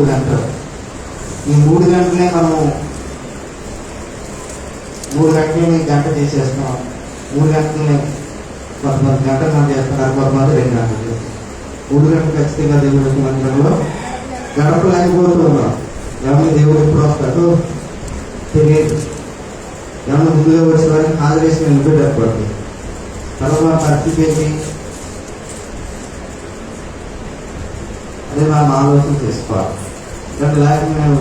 గంటలు. ఈ 3 గంటలే మనము 3 గంటలని గంట చేసేస్తున్నాం. 3 గంటలని కొంతమంది గంటలు మనం చేస్తున్నారు, కొంతమంది 2 గంటలు. 3 గంటలు ఖచ్చితంగా దేవుడి మందిరంలో గడపలేకపోతున్నాం. ఎవరి దేవుడు ఎప్పుడు వస్తాడో తెలియదు. ఎవరి ముందుగా వచ్చే వారిని హాజరేసి నిలబెట్టకూడదు. తర్వాత పరిస్థితి ఏంటి? అదే మనం ఆలోచన చేసుకోవాలి. లేకపోతే నేను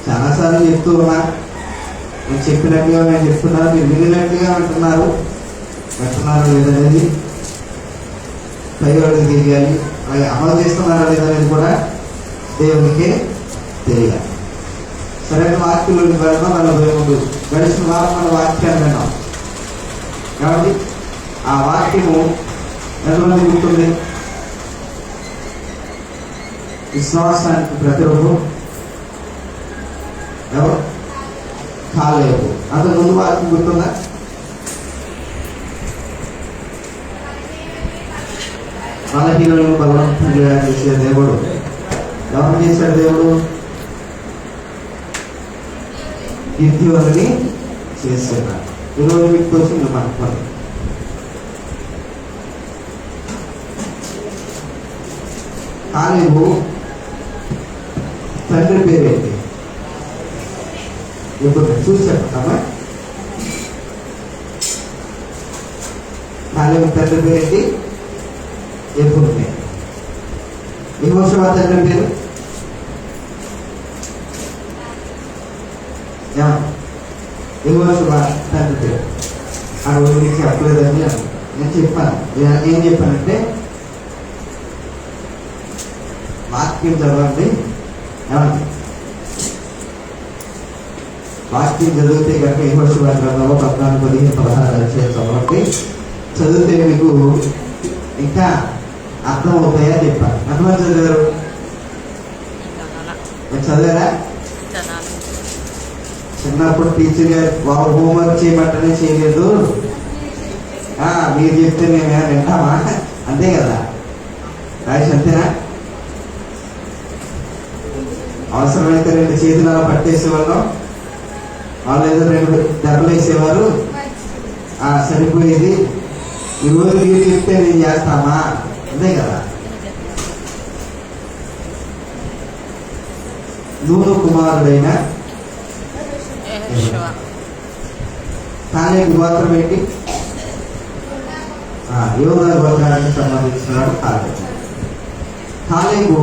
చాలాసార్లు చెప్తూ ఉన్నా, నేను చెప్పినట్టుగా నేను చెప్తున్నాను, మీరు వినినట్టుగా వింటున్నారు లేదనేది పైవాడికి తెలియాలి. అలాగే అమలు చేస్తున్నారా లేదనేది కూడా దేవునికి తెలియాలి. సరైన వాక్యంలోకి వెళ్దాం. మన ముందు గడిచిన వారం మన వాక్యాన్ని విన్నాం కాబట్టి ఆ వాక్యము ఎంతమంది ఉంటుంది? విశ్వాసానికి ప్రతిరూపం ఎవరు? కాలేబు. అంతకు ముందు వాక్యం గుర్తుందా? బలహీనులను బలవంతంగా చేసే దేవుడు. ఎవరు చేశాడు దేవుడు? గిద్యోనుని చేశాడు. ఈరోజు మీకు వచ్చింది మనకు. కాలేబు తండ్రి పేరేంటి? ఇప్పుడు చూసి చెప్తామా? కాలేబు తండ్రి పేరేంటి? ఎఫున్నే. యెహోషువ తండ్రి పేరు? యెహోషువ తండ్రి పేరు. ఆ రోజు మీకు చెప్పలేదని నేను చెప్పాను. ఏం చెప్పానంటే వాక్యం చదవండి. ఏమండి? వాక్యం చదివితే కనుక యెహోషువ గ్రంథంలో 14, 15, 16 అధ్యాయాలు చదవండి. చదివితే మీకు ఇంకా అర్థం అవుతాయా చెప్పారు. ఎంతమంది చదివారు? చదివారా? చిన్నప్పుడు టీచర్ గారు బాబు హోంవర్క్ చేయమంటేనే చేయలేదు, మీరు చెప్తే మేము వింటామా? అంతే కదా రాజేష్, అంతేనా? అవసరమైతే 2 చేతులు అలా పట్టేసేవాళ్ళం, వాళ్ళు ఏదో 2 దెబ్బలు వేసేవారు, సరిపోయేది. ఈరోజు మీరు చెప్తే నేను చేస్తామా? అంతే కదా. నూను కుమారుడైన కాలేబు గోత్రం ఏంటి? యోధా గోత్రానికి సంబంధించినాడు కాలేబు. కాలేబు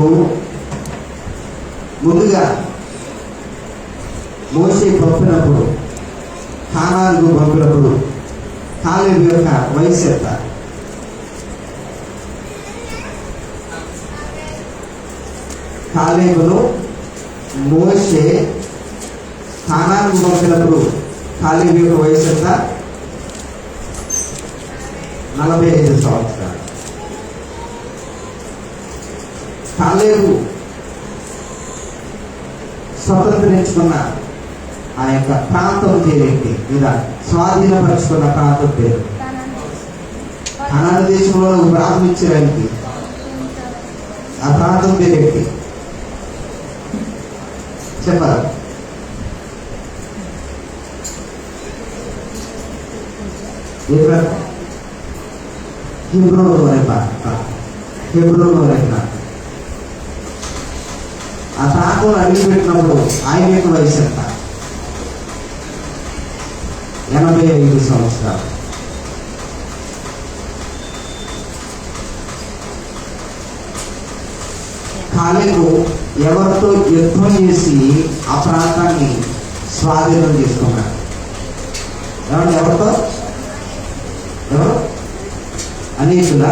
ముందుగా మోషే పంపినప్పుడు, కానానుకు పంపినప్పుడు కాలేబు యొక్క వయసు ఎంత? కాలేబును మోషే కానానుకు పంపినప్పుడు కాలేబు యొక్క వయసు ఎంత? 45 సంవత్సరాలు. కాలేబు స్వతంత్రించుకున్న ఆ యొక్క ప్రాంతం పేరేంటి? లేదా స్వాధీనపరుచుకున్న ప్రాంతం పేరు? కనాను దేశంలో ప్రాంతం ఇచ్చేదానికి ఆ ప్రాంతం పేరేంటి చెప్పాలి? హెబ్రోను అనే ఆ ప్రాంతంలో అడిగి పెట్టినప్పుడు ఆయన యొక్క వయసు ఎంత? 85 సంవత్సరాలు. కాలేబు ఎవరితో యుద్ధం చేసి ఆ ప్రాంతాన్ని స్వాధీనం చేసుకున్నాడు? ఎవరితో? ఎవరు? అనేకుల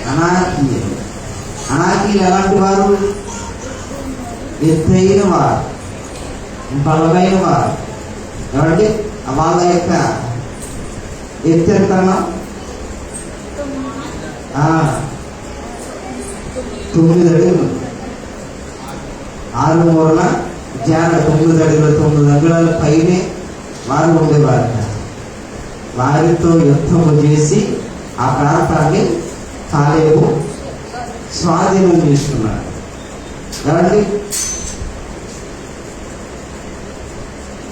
అనాకీయులు. అనాకీయులు ఎలాంటి వారు? ఎత్తైన వారు, బలమైన వారు. ఎవరంటే వాళ్ళ యొక్క ఎత్తు ఎంతనా? 9 అడుగులు, 6 మూరల జాన, 9 అడుగుల 9 అంగుళాల పైనే వారు ఉండేవారు. వారితో యుద్ధము చేసి ఆ ప్రాంతాన్ని కాలేబు స్వాధీనం చేసుకున్నాడు. ఏమండి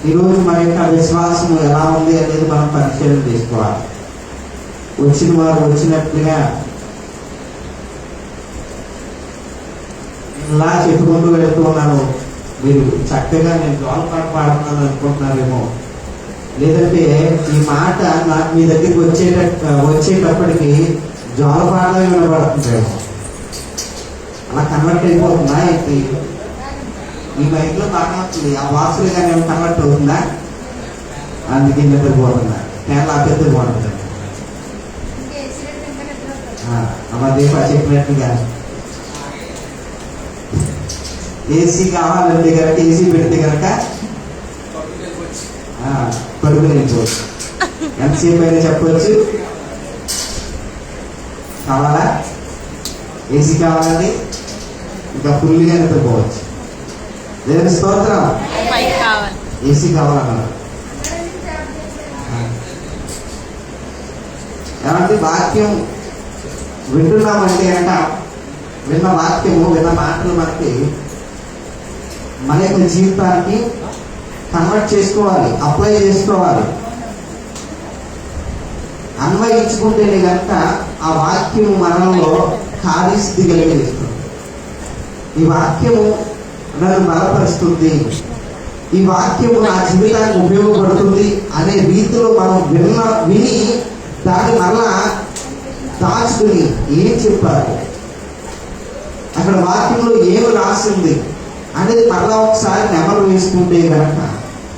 ఈరోజు మన యొక్క విశ్వాసం ఎలా ఉంది అనేది మనం పరిశీలన చేసుకోవాలి. వచ్చిన వారు వచ్చినట్లుగా ఇలా చెప్పుకుంటూ వెళ్తూ ఉన్నాను. మీరు చక్కగా నేను జోలపాట పాడుతున్నాను అనుకుంటున్నారేమో, లేదంటే ఈ మాట నాకు మీ దగ్గరికి వచ్చేటప్పటికి జోలపాటలో వినబడుతుందేమో, అలా కన్వర్ట్ అయిపోతుందా? ఈ మైక్లో బాగా వస్తుంది, ఆ బాక్సులు కానీ ఏమైనా కన్వర్ట్ అవుతుందా? అందుకే నిద్రపోతుందా? కేరళ అభ్యర్థి బాగుంటుంది. అమ్మ దీప చెప్పినట్టుగా ఏసీ కావాలంటే కనుక ఏసీ పెడితే కనుక పడుకుని వెళ్ళిపోవచ్చు. ఎంతసేపు అయినా చెప్పవచ్చు. కావాలా? ఏసీ కావాలండి, ఇంకా ఫుల్గా నిద్రపోవచ్చు. దేవుని స్తోత్రం. ఏసీ కావాలన్నారు. ఏమంటే వాక్యం వింటున్నామంటే అంట, విన్న వాక్యము విన్న మాటలు మనకి మన యొక్క జీవితానికి కన్వర్ట్ చేసుకోవాలి, అప్లై చేసుకోవాలి. అన్వయించుకుంటేనే కనుక ఆ వాక్యము మనలో కార్యసిద్ధి కలిగిస్తుంది. ఈ వాక్యము నన్ను బలపరుస్తుంది, ఈ వాక్యము నా జీవితానికి ఉపయోగపడుతుంది అనే రీతిలో మనం విని దాన్ని మరలా దాచుకుని ఏం చెప్పారు, అక్కడ వాక్యంలో ఏమి రాసింది అనేది మరలా ఒకసారి నెమరు వేసుకుంటే కనుక,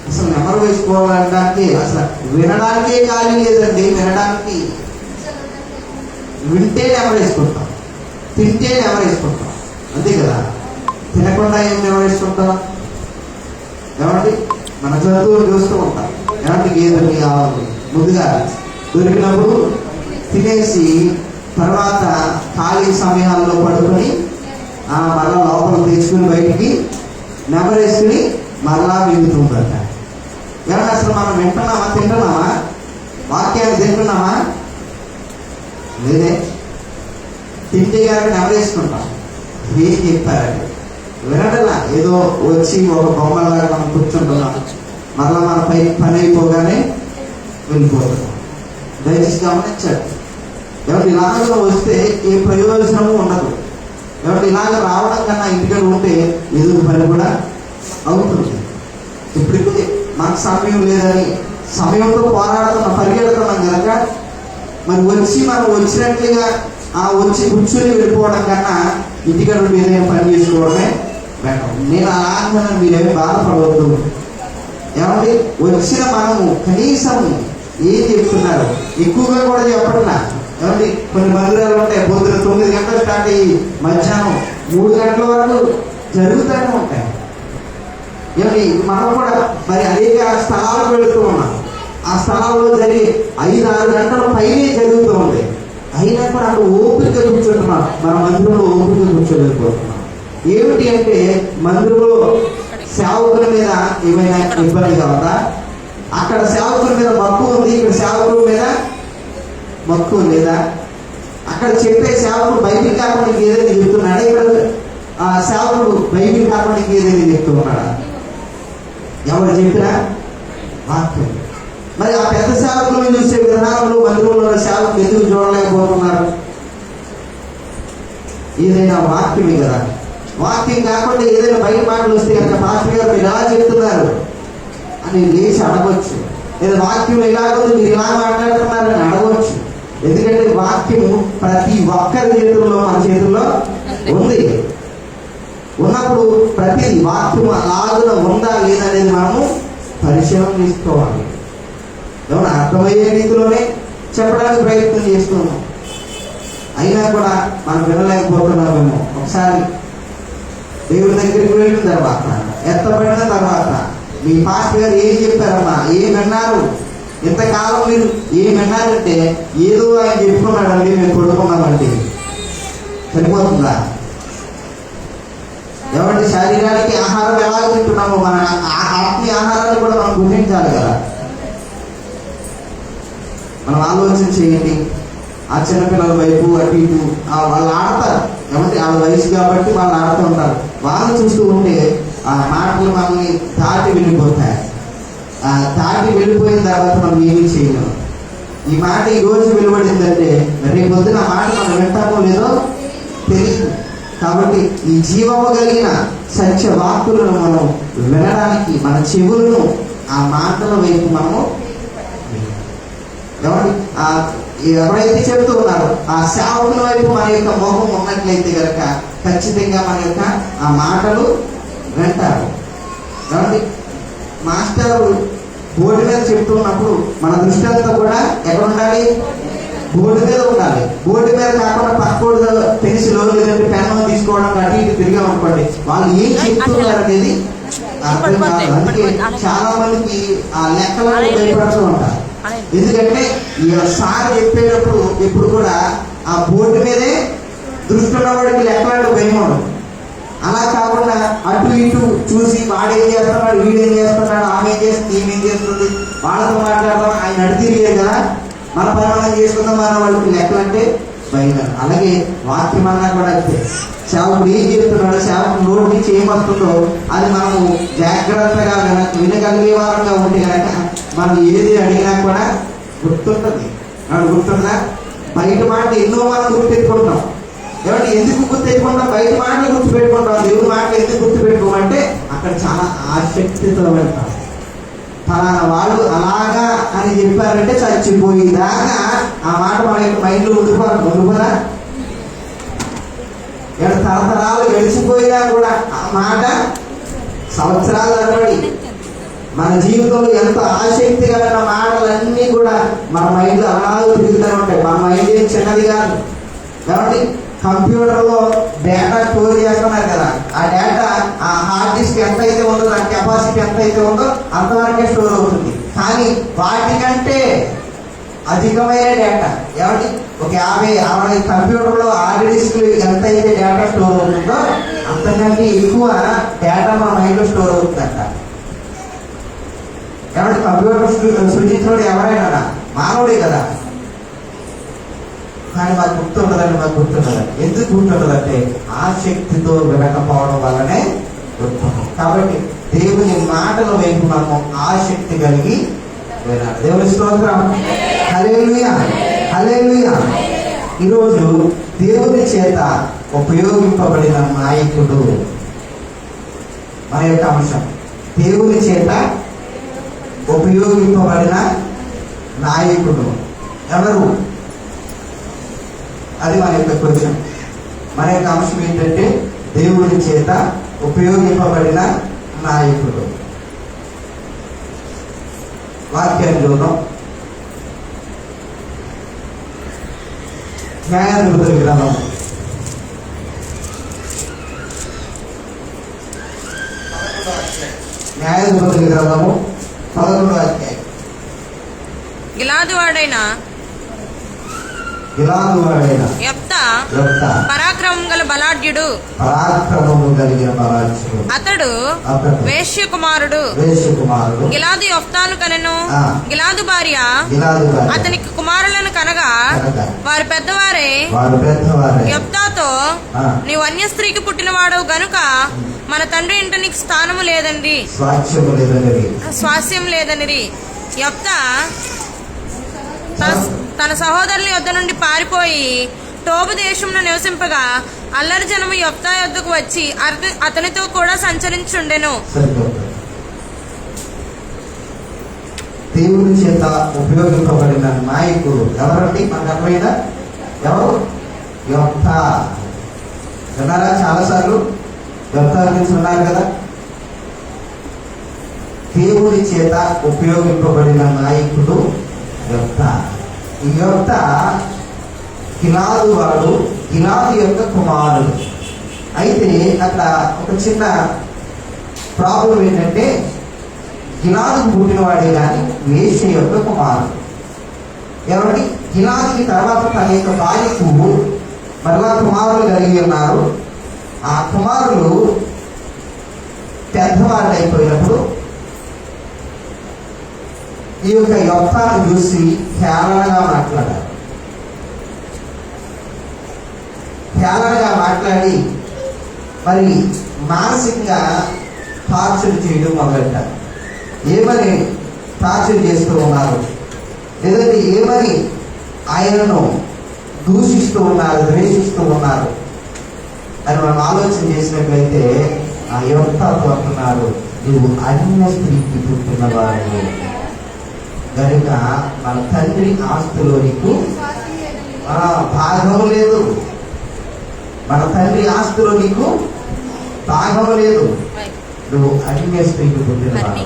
అసలు నెమరు వేసుకోవాలంటే అసలు వినడానికే ఖాళీ లేదండి. వినడానికి వింటే నెమరు వేసుకుంటాం, తింటే నెమరు వేసుకుంటాం, అంతే కదా. తినకుండా ఏం నెమరు వేసుకుంటాం? ఏమండి మన జంతువులు చూస్తూ ఉంటాం. ఏమంటే గేదెలు కావాలి, ముందుగా దొరికినప్పుడు తినేసి తర్వాత ఖాళీ సమయాల్లో పడుకొని మళ్ళా లోపల తెచ్చుకుని బయటికి నెమరేసుకుని మరలా మిగుతుందట. ఏమన్నా అసలు మనం వింటున్నామా, తింటున్నామా, వాక్యాన్ని తింటున్నామా? లేదే. తింటే కనుక నెమరేసుకుంటాం. ఏం చెప్పారండి? వినటలా, ఏదో వచ్చి ఒక బొమ్మలాగా మనం కూర్చుంటున్నాం, మరలా మన పని అయిపోగానే వెళ్ళిపోతున్నాం. దయచేసి గమనించండి. ఎవరు ఇలాగ వస్తే ఏ ప్రయోజనము ఉండదు. ఎవరు ఇలాగ రావడం కన్నా ఇంటికాడ ఉంటే ఎదురు పని కూడా అవుతుంది. ఇప్పుడు మనకు సమయం లేదని సమయంతో పరిగెడుతున్నాం కనుక మరి వచ్చి మనం వచ్చినట్లుగా వచ్చి కూర్చొని వెళ్ళిపోవడం కన్నా ఇంటికాడ ఉండి ఏదైనా పని చేసుకోవడమే బెటర్. నేను అలా అంటున్నాను, మీరేమి బాధపడవద్దు. ఏమంటే వచ్చిన మనము కనీసం ఏం చెప్తున్నారు, ఎక్కువగా కూడా చెప్పట్లా. ఏమండి కొన్ని మందిరాలు ఉంటాయి, పొద్దున 9 గంటలు స్టార్ట్ అయ్యి మధ్యాహ్నం 3 గంటల వరకు జరుగుతూనే ఉంటాయి. ఏమండి మనం కూడా మరి అనేక స్థలాలకు వెళుతూ ఉన్నాం. ఆ స్థలాల్లో జరిగి 5-6 గంటల పైనే జరుగుతూ ఉంది. అయినా కూడా అక్కడ ఓపిక కూర్చుంటున్నాం. మన మందిరంలో ఓపిక కూర్చోలేకపోతున్నాం. ఏమిటి అంటే మందిరంలో సేవకుల మీద ఏమైనా ఇబ్బంది కావదా? అక్కడ సేవకుల మీద మక్కువ ఉంది, ఇక్కడ సేవకుల మీద మక్కువ లేదా? అక్కడ చెప్పే సేవకుడు బైబిల్ కాకుండా ఏదైనా చెప్తున్నాడా? ఇక్కడ సేవకుడు బైబిల్ కాకుండా ఏదైనా చెప్తున్నాడా? ఎవరు చెప్పినా వాక్యం. మరి ఆ పెద్ద సేవకులను చూసే విధానంలో మందిరంలో సేవకులు ఎందుకు చూడలేకపోతున్నారు? ఏదైనా వాక్యమే కదా. వాక్యం కాకుండా ఏదైనా బయట మాటలు వస్తే కనుక పాస్టర్ గారు మీరు ఎలా చెప్తున్నారు అని లేచి అడగవచ్చు. లేదా వాక్యం ఎలాగో మీరు ఇలా మాట్లాడుతున్నారని అడగవచ్చు. ఎందుకంటే వాక్యము ప్రతి ఒక్కరి చేతుల్లో మన చేతుల్లో ఉంది. ఉన్నప్పుడు ప్రతి వాక్యం అలాగున ఉందా లేదనేది మనము పరిశీలన చేసుకోవాలి. ఏమన్నా అర్థమయ్యే రీతిలోనే చెప్పడానికి ప్రయత్నం చేస్తున్నాం. అయినా కూడా మనం వినలేకపోతున్నామేమో. ఒకసారి దేవుడి దగ్గరికి వెళ్ళిన తర్వాత, ఎత్తబడిన తర్వాత మీ పాస్టర్ గారు ఏం చెప్పారమ్మా, ఏం విన్నారు, ఇంతకాలం మీరు ఏం విన్నారంటే ఏదో ఆయన చెప్పుకున్నాడండి, మేము పడుకున్నామండి. సరిపోతుందా? ఎవరి శరీరానికి ఆహారం ఎలా తింటున్నామో మన ఆత్మీయ ఆహారాన్ని కూడా మనం గుర్తించాలి కదా. మనం ఆలోచన చేయండి. ఆ చిన్నపిల్లల వైపు అటు ఇటు వాళ్ళు ఆడతారు. ఏమంటే వాళ్ళ వయసు కాబట్టి వాళ్ళు ఆడుతూ ఉంటారు. వాళ్ళు చూస్తూ ఉంటే ఆ మాటలు మనల్ని దాటి వెళ్ళిపోతాయి. దాటి వెళ్ళిపోయిన తర్వాత మనం ఏమీ చేయలేము. ఈ మాట ఈ రోజు వెలువడిందంటే రేపు పొద్దున ఆ మాట మనం వింటామో లేదో తెలియదు. కాబట్టి ఈ జీవము కలిగిన సత్య వాక్కులను మనం వినడానికి మన చెవులను ఆ మాటల వైపు మనము ఎవరైతే చెబుతూ ఉన్నారో ఆ సేవకుల వైపు మన యొక్క మోహం ఉన్నట్లయితే కనుక ఖచ్చితంగా మన యొక్క ఆ మాటలు వింటారు. కాబట్టి మాస్టర్ బోర్డు మీద చెప్తున్నప్పుడు మన దృష్టి అంతా కూడా ఎక్కడ ఉండాలి? బోర్డు మీద ఉండాలి. బోర్డు మీద కాకుండా పక్కబోర్డు పెన్సిల్ లేదంటే పెన్ను తీసుకోవడం అటు ఇటు తిరిగా అనుకోండి, వాళ్ళు ఏం చెప్తున్నారు అనేది అర్థం కాదు. అందుకే చాలా మందికి ఆ లెక్కలను భయపడుతూ ఉంటారు. ఎందుకంటే ఈ సార్ చెప్పేటప్పుడు ఎప్పుడు కూడా ఆ బోర్డు మీదే దృష్టి ఉన్నవాడికి లెక్కలాంటి భయం ఉండదు. అలా కాకుండా అటు ఇటు చూసి వాడేం చేస్తున్నాడు, వీడేం చేస్తున్నాడు, ఆమె ఏం చేస్తుంది, ఈమెం చేస్తుంది, వాళ్ళతో మాట్లాడదాం, ఆయన అడిగిరిగే కదా, మన పని మనం చేసుకుందాం, మన వాళ్ళకి లెక్కలంటే భయం. అలాగే వాక్యం అన్నా కూడా అంతే. సేవకుడు ఏం చెప్తున్నాడో, సేవకుడు నోటి నుంచి ఏం వస్తుందో అది మనము జాగ్రత్తగా వినగలిగే వారంగా ఉంటే కనుక మనం ఏది అడిగినా కూడా గుర్తుంటుంది. గుర్తుందా? బయట మాట ఎన్నో మనం గుర్తెట్టుకుంటాం. ఏమంటే ఎందుకు గుర్తెట్టుకుంటాం? బయట మాటలు గుర్తుపెట్టుకుంటాం. దేవుడి మాటలు ఎందుకు గుర్తుపెట్టుకోమంటే అక్కడ చాలా ఆసక్తితో వెళ్తాం. ఫలానా వాళ్ళు అలాగా అని చెప్పారంటే చచ్చిపోయేదాకా ఆ మాట మన యొక్క మైండ్లో ఉండిపోదా? తరతరాలు గడిచిపోయినా కూడా ఆ మాట సంవత్సరాలు తరబడి మన జీవితంలో ఎంత ఆసక్తిగా ఉన్న మాటలన్నీ కూడా మన మైండ్లో అలాగే తిరుగుతూ ఉంటాయి. మన మైండ్ ఏం చిన్నది కాదు. కాబట్టి కంప్యూటర్లో డేటా స్టోర్ చేస్తున్నారు కదా, ఆ డేటా ఆ హార్డ్ డిస్క్ ఎంత అయితే ఉందో, దాని కెపాసిటీ ఎంత అయితే ఉందో అంతవరకే స్టోర్ అవుతుంది. కానీ వాటికంటే అధికమైన డేటా ఏమంటే ఒక 50-60 కంప్యూటర్లో హార్డ్ డిస్క్ ఎంత అయితే డేటా స్టోర్ అవుతుందో అంతకంటే ఎక్కువ డేటా మన మైండ్లో స్టోర్ అవుతుందంట. ఏమంటే కంప్యూటర్ సృష్టించినోడు ఎవరైనా మానవుడే కదా. కానీ మాకు గుర్తుండదండి. ఎందుకు గుర్తుండదంటే ఆసక్తితో వినకపోవడం వల్లనే గుర్తుండదు. కాబట్టి దేవుని మాటల వైపు మనము ఆసక్తి కలిగి వినాలి. దేవుని స్తోత్రం. హల్లెలూయా, హల్లెలూయా. ఈరోజు దేవుని చేత ఉపయోగింపబడిన నాయకుడు మన యొక్క అంశం. దేవుని చేత ఉపయోగింపబడిన నాయకుడు ఎవరు? అది మన యొక్క క్వశ్చన్. మన యొక్క అంశం ఏంటంటే దేవుని చేత ఉపయోగింపబడిన నాయకుడు. వాక్యంలోనూ న్యాయాధిపతుల గ్రంథం 11వ అధ్యాయం. గిలాదు వాడైన యెఫ్తా పరాక్రమం గల బలాఢ్యుడు, అతడు వేశ్య కుమారుడు. గిలాదు యెఫ్తాను కనెను. గిలాదు భార్య అతనికి కుమారులను కనగా వారు పెద్దవారే యెఫ్తాతో, నీవు అన్య స్త్రీకి పుట్టినవాడవు గనుక మన తండ్రి ఇంట నీకు స్థానము లేదండి, స్వాస్యం లేదనిరి. యెఫ్తా తన సహోదరుల యొద్ద నుండి పారిపోయి టోబు దేశంలో నివసింపగా అల్లరి జనము యెఫ్తా యొద్దకు వచ్చి అతనితో కూడా సంచరించుండెను. దేవుని చేత ఉపయోగింపబడిన నాయకుడు ఎవరండి? మనకు అర్థమైందా? ఎవరు? యెఫ్తా. విన్నారా? చాలాసార్లు యెఫ్తా గురించి ఉన్నారు కదా. దేవుని చేత ఉపయోగింపబడిన నాయకుడు యెఫ్తా. ఈ యెఫ్తా గిలాదు వాడు, గిలాదు యొక్క కుమారుడు. అయితే అక్కడ ఒక చిన్న ప్రాబ్లం ఏంటంటే గిలాదుకు పుట్టినవాడే కానీ వేశ్య యొక్క కుమారుడు. ఎవరికి? గిలాదుకి తర్వాత తన యొక్క భార్యకు మరలా కుమారులు కలిగి ఉన్నారు. ఆ కుమారులు పెద్దవాళ్ళు అయిపోయినప్పుడు ఈ యొక్క యెఫ్తాను చూసి హేళనగా మాట్లాడారు. తేలగా మాట్లాడి మరి మానసికంగా టార్చర్ చేయడం మొదలెట్టారు. ఏమని టార్చర్ చేస్తూ ఉన్నారు, లేదంటే ఏమని ఆయనను దూషిస్తూ ఉన్నారు, ద్వేషిస్తూ ఉన్నారు అని మనం ఆలోచన చేసినట్లయితే ఆ యువతతో అంటున్నారు, నువ్వు అన్య స్త్రీకి పుట్టినవాడు కనుక మన తండ్రి ఆస్తిలో నీకు భాగం లేదు. మన తండ్రి ఆస్తిలో నీకు భాగం లేదు. నువ్వు అన్య స్త్రీకి పుట్టినవాడు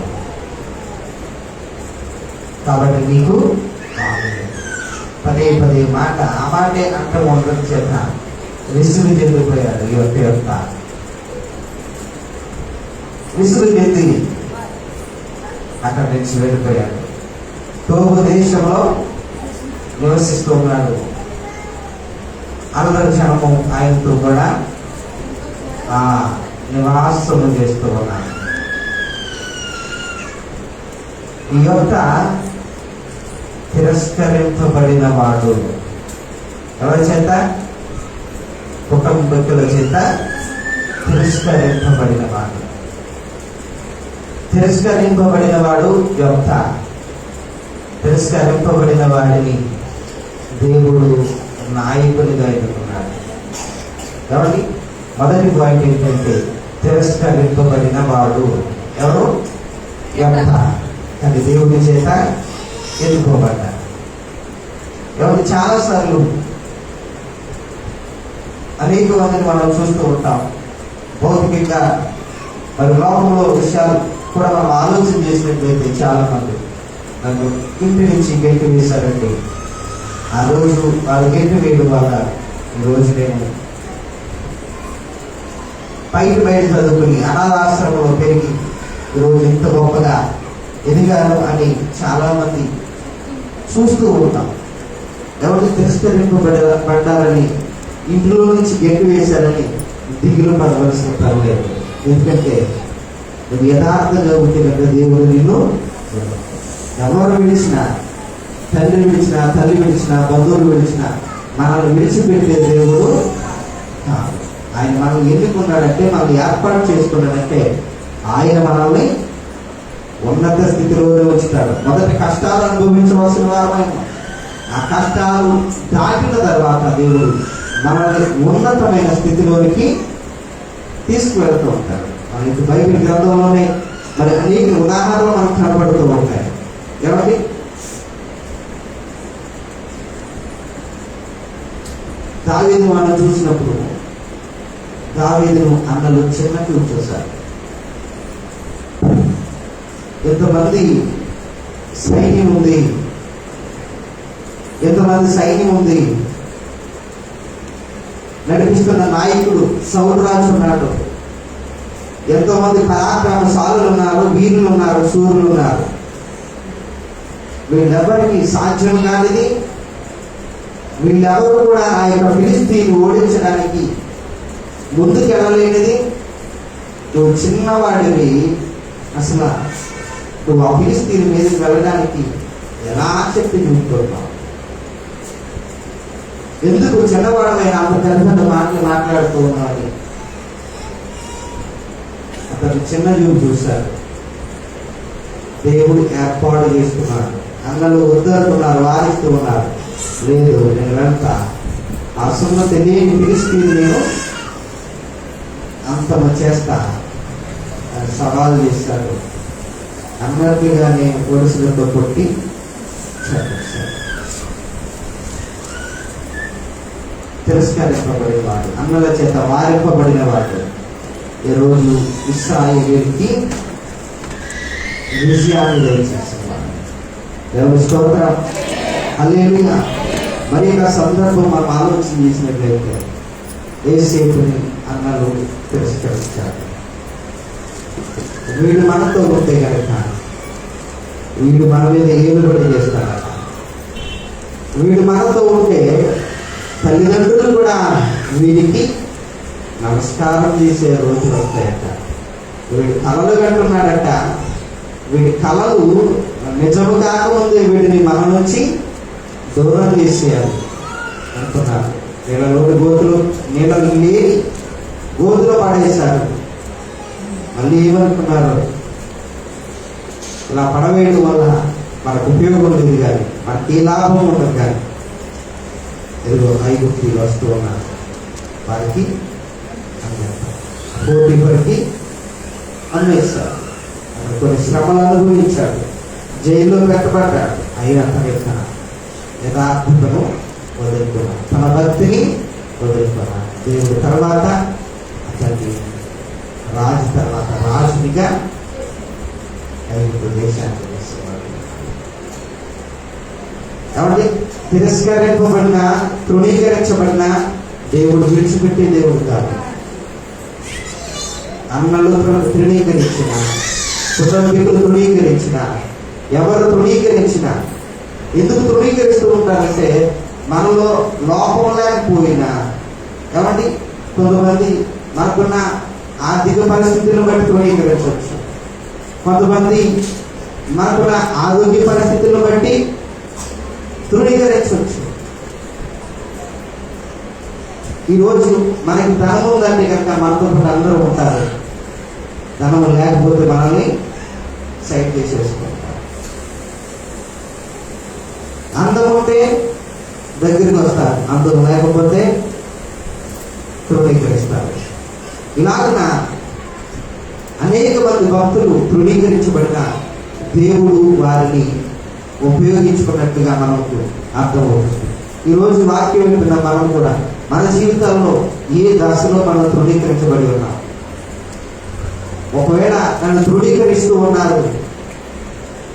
కాబట్టి నీకు పదే పదే మాట ఆ మాటే అంటూ ఉండడం చేత విసుగు చెందిపోయాడు. యొక్క విసుగు చెంది అక్కడి నుంచి వెళ్ళిపోయాడు. తోబు దేశంలో నివసిస్తూ ఉన్నాడు. అందరి జనము ఆయనతో కూడా నివాసము చేస్తూ ఉన్నాడు. ఈ యొక్క తిరస్కరింపబడిన వాడు ఎవరి చేత? కుటుంబీకుల చేత తిరస్కరింపబడిన వాడు. తిరస్కరింపబడిన వాడు యొక్క తిరస్కరింపబడిన వాడిని దేవుడు నాయకునిగా ఎన్నుకున్నాడు. కాబట్టి మొదటి పాయింట్ ఏంటంటే తిరస్కరింపబడిన వాడు ఎవరు? యొక్క. కానీ దేవుడి చేత ఎన్నుకోబడ్డాడు. ఎవరు? చాలాసార్లు అనేక మందిని మనం చూస్తూ ఉంటాం. భౌతికంగా మరి లోకంలో విషయాలు కూడా మనం ఆలోచన చేసినట్లయితే చాలా మంది నన్ను ఇంటి నుంచి గెంటి వేశారండి. ఆ రోజు వాళ్ళు గెంటి వేయడం వల్ల ఈరోజు నేను బయట చదువుకుని అనాథాశ్రమంలో పెరిగి ఈరోజు ఇంత గొప్పగా ఎదిగాను అని చాలా మంది చూస్తూ ఉంటాం. ఎవరికి తిరస్కరింపబడ్డారని, ఇంట్లో నుంచి గెంటి వేశారని దిగులు పడవలసిన పర్లేదు. ఎందుకంటే నువ్వు యథార్థంగా ఉంటే కనుక దేవుడు నిన్ను ఎవరు విడిచినా, తండ్రి విడిచినా, తల్లి విడిచినా, బంధువులు విడిచినా మనల్ని విడిచిపెట్టే దేవుడు కాదు. ఆయన మనం ఎన్నుకున్నాడంటే, మనల్ని ఏర్పాటు చేసుకున్నాడంటే ఆయన మనల్ని ఉన్నత స్థితిలోనే ఉంచుతాడు. మొదటి కష్టాలు అనుభవించవలసిన వారమైన ఆ కష్టాలు దాటిన తర్వాత దేవుడు మనల్ని ఉన్నతమైన స్థితిలోనికి తీసుకువెళ్తూ ఉంటాడు. మనకి బైబిల్ గ్రంథంలోనే మరి అనేక ఉదాహరణలు మనకు కనబడుతూ ఉంటాయి. ఏమండి? దావీదు మనం చూసినప్పుడు దావీదును అన్నలు చిన్న చూపు చూశారు. ఎంతమంది సైన్యం ఉంది, ఎంతమంది సైన్యం ఉంది, నడిపిస్తున్న నాయకుడు సౌలు రాజు ఉన్నాడు, ఎంతో మంది పరాక్రమశాలులు ఉన్నారు, వీరులు ఉన్నారు, శూరులు ఉన్నారు. వీళ్ళెవరికి సాధ్యం కానిది, వీళ్ళెవరు కూడా ఆ యొక్క ఫిలిస్తీని ఓడించడానికి ముందుకెళ్ళలేనిది. నువ్వు చిన్నవాడివి, అసలు నువ్వు ఆ ఫిలిస్తీని మీదకి వెళ్ళడానికి ఎలా శక్తి చూపుతున్నావు? ఎందుకు చిన్నవాడమైన అంత పెద్ద పెద్ద మాటలు మాట్లాడుతూ ఉన్నావు? అతను చిన్న చూపు చూశారు. దేవుడు ఏర్పాటు చేస్తున్నాడు. అన్నలు వద్దంటున్నారు, వారిస్తూ ఉన్నారు. లేదు, నేను వెళ్తా, ఆ సున్న తెలియని ఫిలిస్తీని నేను అంతమ చేస్తా అని సవాలు చేశాడు. అన్నట్టుగా నేను పోలీసులతో కొట్టి చంపేశాడు. తిరస్కరింపబడినవాడు, అన్నల చేత వారింపబడిన వాడు ఈరోజు ఇశ్రాయేలుకి విజయాన్ని దయచేసేవాడు. దేవుని స్తోత్రం, హల్లెలూయా. మరి ఒక సందర్భం మనం ఆలోచన చేసినట్లయితే యోసేపుని అన్నలు తిరస్కరించారు. వీడు మనతో ఉంటే కనుక వీడు మన మీద ఏలుబడి చేస్తారట. వీడు మనతో ఉంటే తల్లిదండ్రులు కూడా వీడికి నమస్కారం చేసే రోజులు వస్తాయట. వీడి కలలు కంటున్నాడట. వీడి కలలు నిజము కాకముందే వీడిని మన నుంచి దూరం చేసేయాలి అంటున్నారు. నీళ్ళలోని గోతులు, నీళ్ళలు లేని గోతులో పడేశారు. మళ్ళీ ఏమనుకున్నారు, ఇలా పడవేయడం వల్ల మనకు ఉపయోగం లేదు కానీ మనకి ఏ లాభం ఉండదు కానీ ఏదో ఐగుప్తీలు వస్తూ ఉన్నారు, వారికి పోటీపరికి అన్వేషారు. కొన్ని శ్రమలు అనుభవించాడు, జైల్లో పెట్టబడ్డాడు. అయినా తన యథార్థతను వదులుకున్నాడు, తన భక్తిని వదులుకున్నాడు. దేవుడు తర్వాత అతన్ని రాజునిగా ఐగుప్తు దేశానికి వేసేవాడు. కాబట్టి తిరస్కరింపబడిన, తృణీకరించబడిన దేవుడు విడిచిపెట్టే దేవుడు కాదు. అన్నలు తృణీకరించిన, కుటుంబీకులు తృణీకరించిన, ఎవరు తృణీకరించిన, ఎందుకు తృణీకరిస్తూ ఉంటారంటే మనలో లోపం లేకపోయినా, ఏమండి కొంతమంది మనకున్న ఆర్థిక పరిస్థితులను బట్టి తృణీకరించవచ్చు, కొంతమంది మనకున్న ఆరోగ్య పరిస్థితులను బట్టి తృణీకరించవచ్చు. ఈరోజు మనకి ధనం ఉందంటే కనుక మనతో పాటు అందరూ ఉంటారు, ధనం లేకపోతే మనల్ని సైడ్ చేసేసుకుంటారు. అందం ఉంటే దగ్గరికి వస్తారు, అందం లేకపోతే తృణీకరిస్తారు. ఇలాగన అనేక మంది భక్తులు తృణీకరించబడిన దేవుడు వారిని ఉపయోగించుకున్నట్టుగా మనకు అర్థమవుతుంది. ఈరోజు వాక్యం వింటున్న మనం కూడా మన జీవితాల్లో ఏ దశలో మనం తృణీకరించబడి ఉన్నాం. ఒకవేళ నన్ను తృణీకరిస్తూ ఉన్నారు,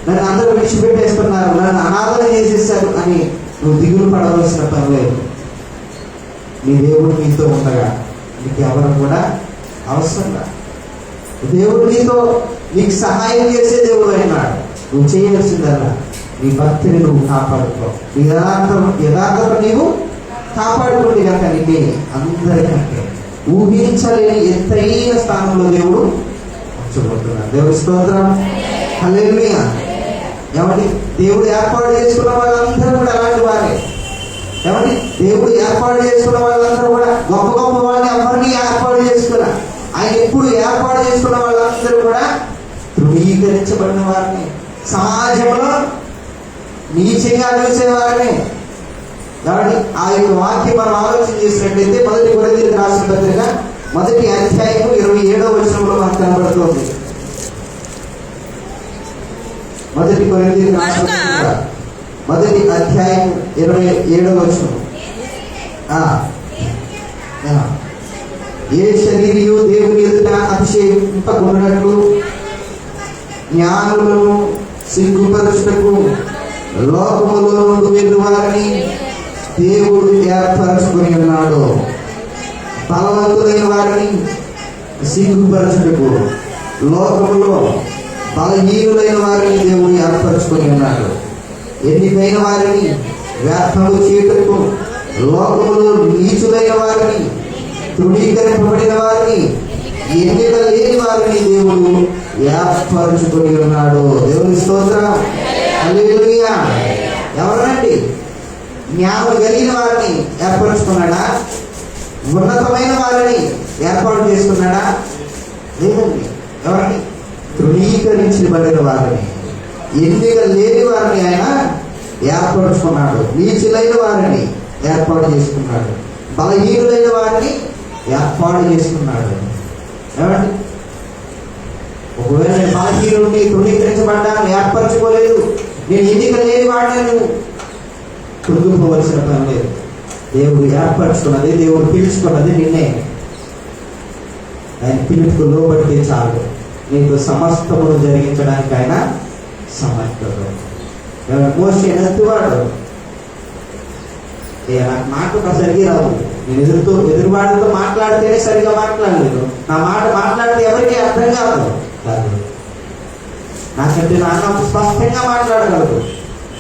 నన్ను అందరూ విడిచిపెట్టేస్తున్నారు, నన్ను అనాథన చేసేసారు అని నువ్వు దిగులు పడవలసిన పని లేదు. నీ దేవుడు నీతో ఉండగా నీకు ఎవరు కూడా అవసరం లేదు. దేవుడు నీకు సహాయం చేసే దేవుడు అయినాడు. నువ్వు చేయవలసిందల్లా నీ భక్తిని నువ్వు కాపాడుకో, నీ యథార్థత నీవు కాపాడుకుంటే కనుక నిన్నే అందరికంటే ఊహించలేని ఎత్తైన స్థానంలో దేవుడు ఉంచబోతున్నాడు. దేవుడి స్తోత్రం, హల్లెలూయా. ఏమండి దేవుడు ఏర్పాటు చేసుకున్న వాళ్ళందరూ కూడా అలాంటి వారే. ఏమండి దేవుడు ఏర్పాటు చేసుకున్న వాళ్ళందరూ కూడా గొప్ప గొప్ప వాళ్ళని ఎవరిని ఏర్పాటు చేసుకున్నా, ఆయన ఎప్పుడు ఏర్పాటు చేసుకున్న వాళ్ళందరూ కూడా ధృవీకరించబడిన వారిని, సమాజంలో నీచంగా చూసేవారిని. కాబట్టి ఆ యొక్క వాక్యం మనం ఆలోచన చేసినట్లయితే 1 కొరింథీయులకు రాసిన పత్రిక 1వ అధ్యాయము 27వ వచనంలో మనకు కనబడుతుంది. 1 కొరింథీయులకు రాసిన పత్రిక 1వ అధ్యాయం 27వ వచనం. ఏ శరీరియు దేవుని ఎదుట అతిశయింపకున్నట్లు జ్ఞానులను సిగ్గుపరచుటకు లోకములో నుండి వెళ్ళి వారిని దేవుడు ఏర్పరచుకొని ఉన్నాడు. బలవంతులైన వారిని సిగ్గుపరచుటకు లోకములో బలహీనులైన వారిని దేవుడు ఏర్పరచుకొని ఉన్నాడు. ఎన్నికైన వారిని వ్యర్థము చేయుటకు లోకములో నీచులైన వారిని, తృణీకరింపబడిన వారిని, ఎన్నిక లేని వారిని దేవుడు ఏర్పరచుకొని ఉన్నాడు. దేవుని స్తోత్రం, హల్లెలూయా. ఎవరండి? జ్ఞానం కలిగిన వారిని ఏర్పరచుకున్నాడా? ఉన్నతమైన వారిని ఏర్పాటు చేసుకున్నాడా? లేదండి. ఎవరిని? తృణీకరించబడిన వారిని, ఎన్నిక లేని వారిని ఆయన ఏర్పరచుకున్నాడు. నీచులైన వారిని ఏర్పాటు చేసుకున్నాడు, బలహీనులైన వారిని ఏర్పాటు చేసుకున్నాడు. ఏమండి? ఒకవేళ నేను బలహీనుడిని, తృణీకరించబడ్డాను, ఏర్పరచుకోలేదు, నేను ఎన్నిక లేని వాడిని, నువ్వు కృంగిపోవలసిన పని లేదు. దేవుడు ఏర్పరచుకున్నది, దేవుడు పిలుచుకున్నది నిన్నే. ఆయన పిలుపుకు లోబడితే చాలు, నీకు సమస్తమును జరిగించడానికి ఆయన సమర్థుడు. మోషే ఎత్తువాడు, నాకు మాట సరిగ్గా రావు, నేను ఎదురువాడితో మాట్లాడితేనే సరిగా మాట్లాడలేదు, నా మాట మాట్లాడితే ఎవరికి అర్థం కాదు. నాకంటే నాన్న స్పష్టంగా మాట్లాడగలదు,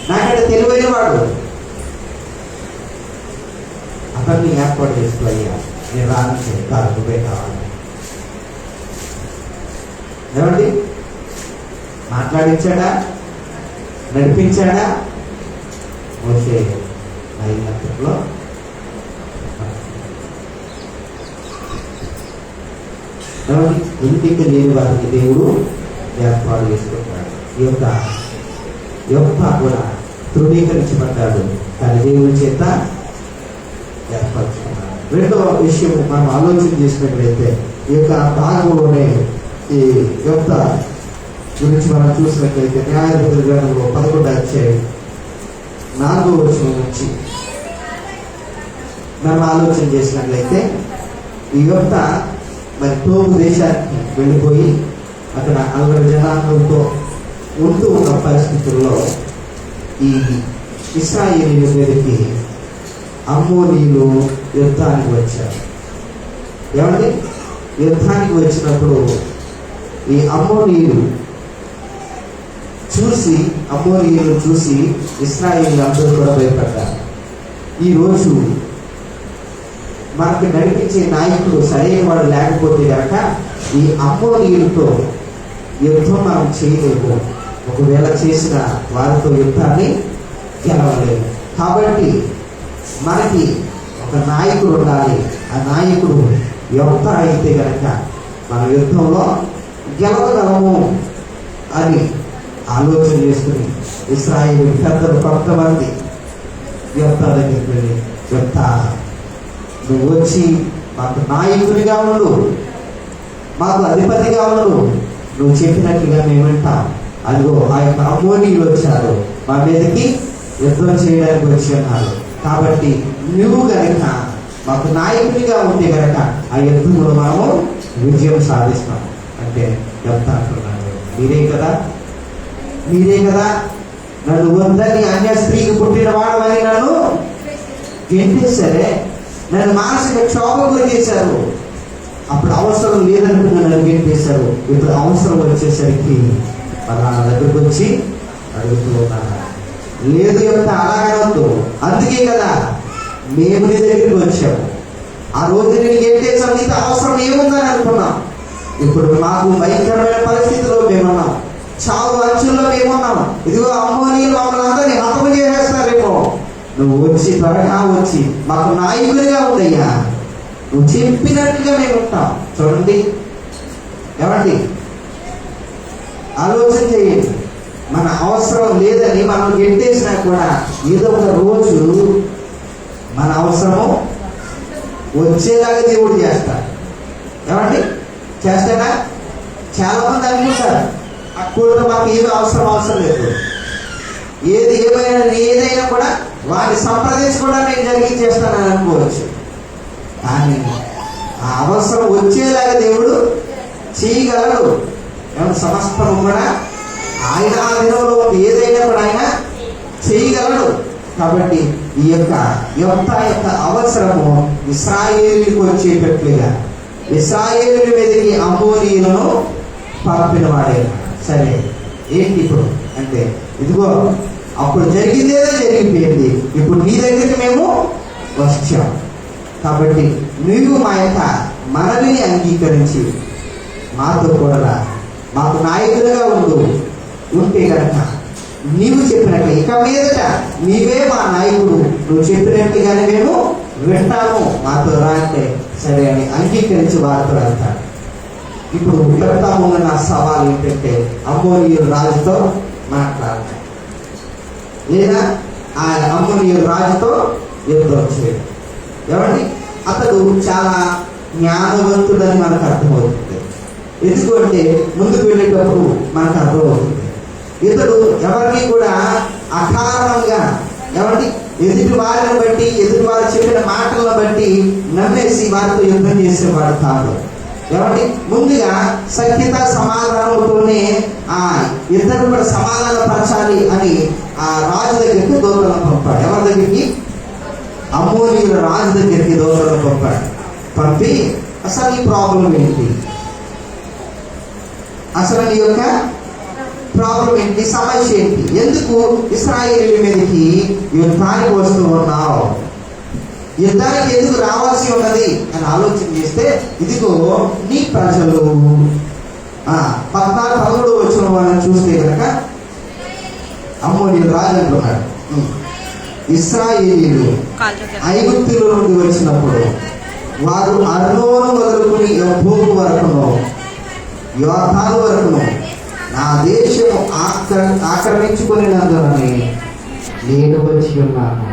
నాకంటే తెలివైన వాడు. అతన్ని ఏర్పాటు చేసుకోయ్యా, నేను రాని కాదు, నువ్వే కావాలి. ఏమండి? మాట్లాడించాడా? నడిపించాడా? మోషే అయినట్లో ఇంటికి లేని వారికి దేవుడు ఏర్పాటు చేసుకుంటాడు. ఈ యొక్క కూడా తృణీకరించబడ్డాడు, కానీ దేవుని చేత ఏర్పరచుకున్నాడు. రెండవ విషయం మనం ఆలోచన చేసినట్లయితే ఈ యొక్క భాగంలోనే ఈ యొక్క గురించి మనం చూసినట్లయితే న్యాయాధిపతుల గ్రంథంలో 11వ అధ్యాయం 4వ వచనం నుంచి మనం ఆలోచన చేసినట్లయితే ఈ యొక్క మరి తోపు దేశానికి వెళ్ళిపోయి అక్కడ 40 జనాంగంతో ఉంటూ ఉన్న పరిస్థితుల్లో ఈ ఇశ్రాయేలీయుల మీదకి అమ్మోనీయులు యుద్ధానికి వచ్చారు. ఏమంటే యుద్ధానికి వచ్చినప్పుడు ఈ అమ్మోనీయులు చూసి ఇశ్రాయేలీయులు అందరూ కూడా భయపడ్డారు. ఈరోజు మనకు నడిపించే నాయకుడు సరైన వాడు లేకపోతే కనుక ఈ అమ్మోనీయులతో యుద్ధం మనం చేయలేము. ఒకవేళ చేసిన వారితో యుద్ధాన్ని గెలవలేము. కాబట్టి మనకి ఒక నాయకుడు ఉండాలి. ఆ నాయకుడు యుద్ధ అయితే కనుక మన యుద్ధంలో గెలవగలము అని ఆలోచన చేసుకుని ఇశ్రాయేలు పెద్దలు కొంతమంది యుద్ధ దగ్గరికి వెళ్ళి, యుద్ధ నువ్వు వచ్చి మాకు నాయకుడిగా ఉండు, మాకు అధిపతిగా ఉండు, నువ్వు చెప్పినట్టుగా మేమంటాం. అదిగో ఆ యొక్క అమ్మోనీయులు వచ్చారు, మా మీదకి యుద్ధం చేయడానికి వచ్చి ఉన్నారు. కాబట్టి నువ్వు కనుక మాకు నాయకుడిగా ఉంటే కనుక ఆ యుద్ధంలో మనము విజయం సాధిస్తాం అంటే యుద్ధ అంటున్నాడు. మీరే కదా నన్ను వద్దని అన్య స్త్రీకి పుట్టిన వాడమని నన్ను గెంటేశారే, నన్ను మానసిక క్షోభం గురి చేశారు. అప్పుడు అవసరం లేదనుకున్న నన్ను గెంటేశారు. ఇప్పుడు అవసరం వచ్చేసరికి మన దగ్గరకు వచ్చి అడుగుతూ ఉన్నాను. లేదు ఎంత అలాగనొద్దు, అందుకే కదా మేము నీ దగ్గరికి వచ్చాము. ఆ రోజు నేను గెంటేసాం, నీకు అవసరం ఏముందని అనుకున్నాం. ఇప్పుడు మాకు భయంకరమైన పరిస్థితిలో మేమున్నాం, చావు అంచుల్లో మేమున్నాం. ఇదిగో అమ్మోనీయులు మమ్మల్ని అందరినీ హతము చేసేస్తారేమో. నువ్వు వచ్చి త్వరగా వచ్చి మాకు నాయకుడిగా ఉండయ్యా, నువ్వు చెప్పినట్టుగా మేము ఉంటాం. చూడండి ఏమండి, ఆలోచన చేయండి. మన అవసరం లేదని మనం గెట్టేసినా కూడా ఏదో ఒక రోజు మన అవసరము వచ్చేలాగా దేవుడు చేస్తాడు. ఏమండి చేస్తాడా? చాలా మంది అనుకుంటారు అక్కడ మాకు ఏదో అవసరం లేదు, ఏదైనా కూడా వారిని సంప్రదించకుండా నేను జరిగించేస్తానని అనుకోవచ్చు. కానీ ఆ అవసరం వచ్చేలాగా దేవుడు చేయగలడు. ఏమన్నా సమస్తము కూడా ఆయన ఆధీనంలో ఏదైనా కూడా ఆయన చేయగలడు. కాబట్టి ఈ యొక్క అవసరము ఇశ్రాయేలుకు వచ్చేటట్లుగా ఇశ్రాయేలు మీదకి అమ్మోనీయులను పంపిన వాడే. సరే ఏంటి ఇప్పుడు అంటే, ఇదిగో అప్పుడు జరిగిందేదో జరిగిపోయింది, ఇప్పుడు నీ దగ్గరికి మేము వచ్చాం. కాబట్టి నువ్వు మా యొక్క మనవిని అంగీకరించి మాతో కూడా మాకు నాయకులుగా ఉంటే కనుక నీవు చెప్పినట్లు ఇక మీదట నీవే మా నాయకుడు, నువ్వు చెప్పినట్టుగానే మేము వింటాము, మాతో రా అంటే సరే అని అంగీకరించి వారితో వెళ్తాడు. ఇప్పుడు పెడతాము నా సవాల్ ఏంటంటే అమ్మోనీయుల రాజుతో మాట్లాడతాం, లేదా ఆ అమ్మోనీయుల రాజుతో యుద్ధం చేయడం. ఏమండి అతడు చాలా జ్ఞానవంతుడని మనకు అర్థమవుతుంది. ఎందుకంటే ముందుకు వెళ్ళేటప్పుడు మనకు అర్థమవుతుంది. ఇతడు ఎవరికి కూడా అకారణంగా ఏమండి ఎదుటి వారిని బట్టి ఎదుటి వారు చెప్పిన మాటలను బట్టి నమ్మేసి వారితో యుద్ధం చేసేవాడు కాదు. ఏమండి ముందుగా సఖ్యత సమాధానంతోనే ఆ ఇద్దరు కూడా సమాధాన పరచాలి అని ఆ రాజు దగ్గరికి దూతలను పంపాడు. ఎవరి దగ్గరికి? అమ్మోనీయుల రాజు దగ్గరికి దూతలను పంపాడు. పంపి అసలు ఈ ప్రాబ్లం ఏంటి, అసలు నీ యొక్క ప్రాబ్లం ఏంటి, సమస్య ఏంటి, ఎందుకు ఇశ్రాయేలీయుల మీదకి యుద్ధానికి వస్తూ ఉన్నావు, యుద్ధానికి ఎందుకు రావాల్సి ఉన్నది అని ఆలోచన చేస్తే ఇదిగో నీ ప్రజలు 14-13 వచ్చిన వాళ్ళని చూస్తే కనుక అమ్మోనీయుల రాజు అంటున్నాడు, ఇశ్రాయేలీయులు ఐగుప్తుల నుండి వచ్చినప్పుడు వారు అర్నోను మొదలుకుని యబ్బోకు వరకును యోర్దాను వరకును నా దేశము ఆక్రమించుకునేందునని నేను వచ్చి ఉన్నాను.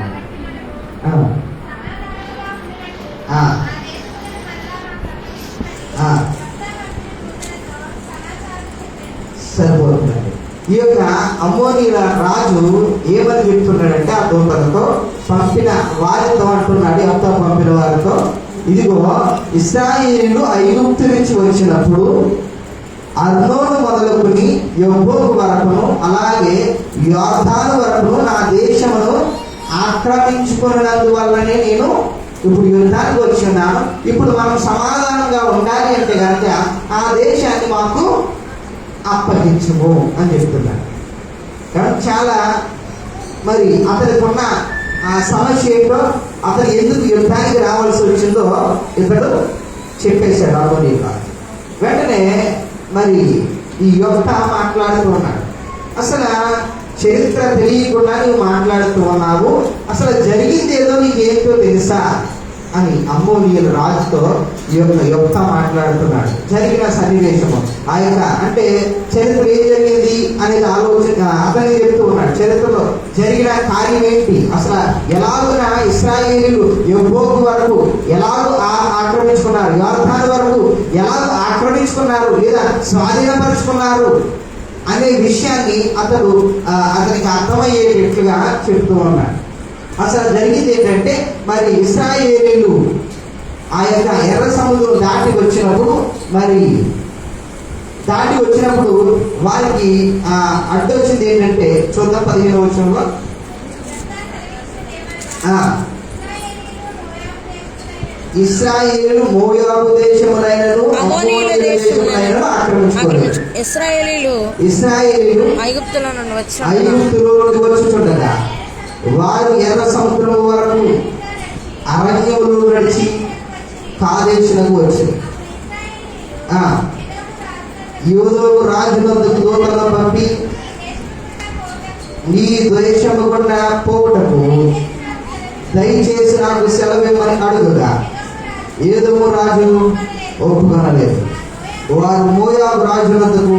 సరిపోతుందండి. ఈ యొక్క అమ్మోనీల రాజు ఏమని చెప్తున్నాడంటే ఆ దూతలతో పంపిన వారితో అంటున్నాడు, ఎంతో పంపిన వారితో, ఇదిగో ఇశ్రాయేలీయులు ఐగుప్తు నుంచి వచ్చినప్పుడు అర్నోను మొదలుకుని యబ్బోకు వరకును అలాగే యోర్దాను వరకును నా దేశమును ఆక్రమించుకున్నందువల్లనే నేను ఇప్పుడు యుద్ధానికి వచ్చి ఉన్నాను. ఇప్పుడు మనం సమాధానంగా ఉండాలి అంటే కనుక ఆ దేశాన్ని మాకు అప్పగించుము అని చెప్తున్నాడు. కాబట్టి చాలా మరి అతనికి ఉన్న ఆ సమస్య ఏంటో, అతను ఎందుకు యుద్ధానికి రావాల్సి వచ్చిందో ఇతడు చెప్పేశాడు అమ్మోనీయులు. వెంటనే మరి ఈ యొఫ్తా మాట్లాడుతూ ఉన్నాడు. అసలు చరిత్ర తెలియకుండా నువ్వు మాట్లాడుతూ ఉన్నావు, అసలు జరిగింది ఏదో నీకేంటో తెలుసా అని అమ్మోనీయుల రాజుతో ఈ యొక్క యొఫ్తా మాట్లాడుతున్నాడు. జరిగిన సన్నివేశము ఆ యొక్క అంటే చరిత్ర ఏం జరిగింది అనేది ఆలోచన అతనే చెప్తూ ఉన్నాడు. చరిత్రలో జరిగిన కార్యం ఏంటి, అసలు ఎలాగున ఇశ్రాయేలీయులు యబ్బోకు వరకు ఎలాగో ఆక్రమించుకున్నారు, యోర్దాను వరకు ఎలాగో ఆక్రమించుకున్నారు లేదా స్వాధీనపరుచుకున్నారు అనే విషయాన్ని అతనికి అర్థమయ్యేటట్లుగా చెప్తూ ఉన్నాడు. అసలు జరిగింది ఏంటంటే మరి ఇశ్రాయేలీయులు ఆ యొక్క ఎర్ర సముద్రం దాటి వచ్చినప్పుడు వారికి అడ్డొచ్చింది ఏంటంటే చూద్దాం 15వ వచనంలో, ఇశ్రాయేలీయులు మోయాబు దేశమునైనను అమ్మోనీయుల దేశమునైనను ఆక్రమించుకున్నారు. ఇశ్రాయేలీయులు ఐగుప్తులో నుండి వచ్చుచుండగా వారు ఎర్ర సముద్రం వరకు అరణ్యములు నడిచి కాదేశునకు వచ్చారు. యోధువు రాజునందుకు దూతలను పంపి నీ ద్వేషము గుండా పోవుటకు దయచేసి నాకు సెలవిమ్మని అడుగుగా ఏదోము రాజు ఒప్పుకొనలేదు. వారు మోయాబు రాజునందుకు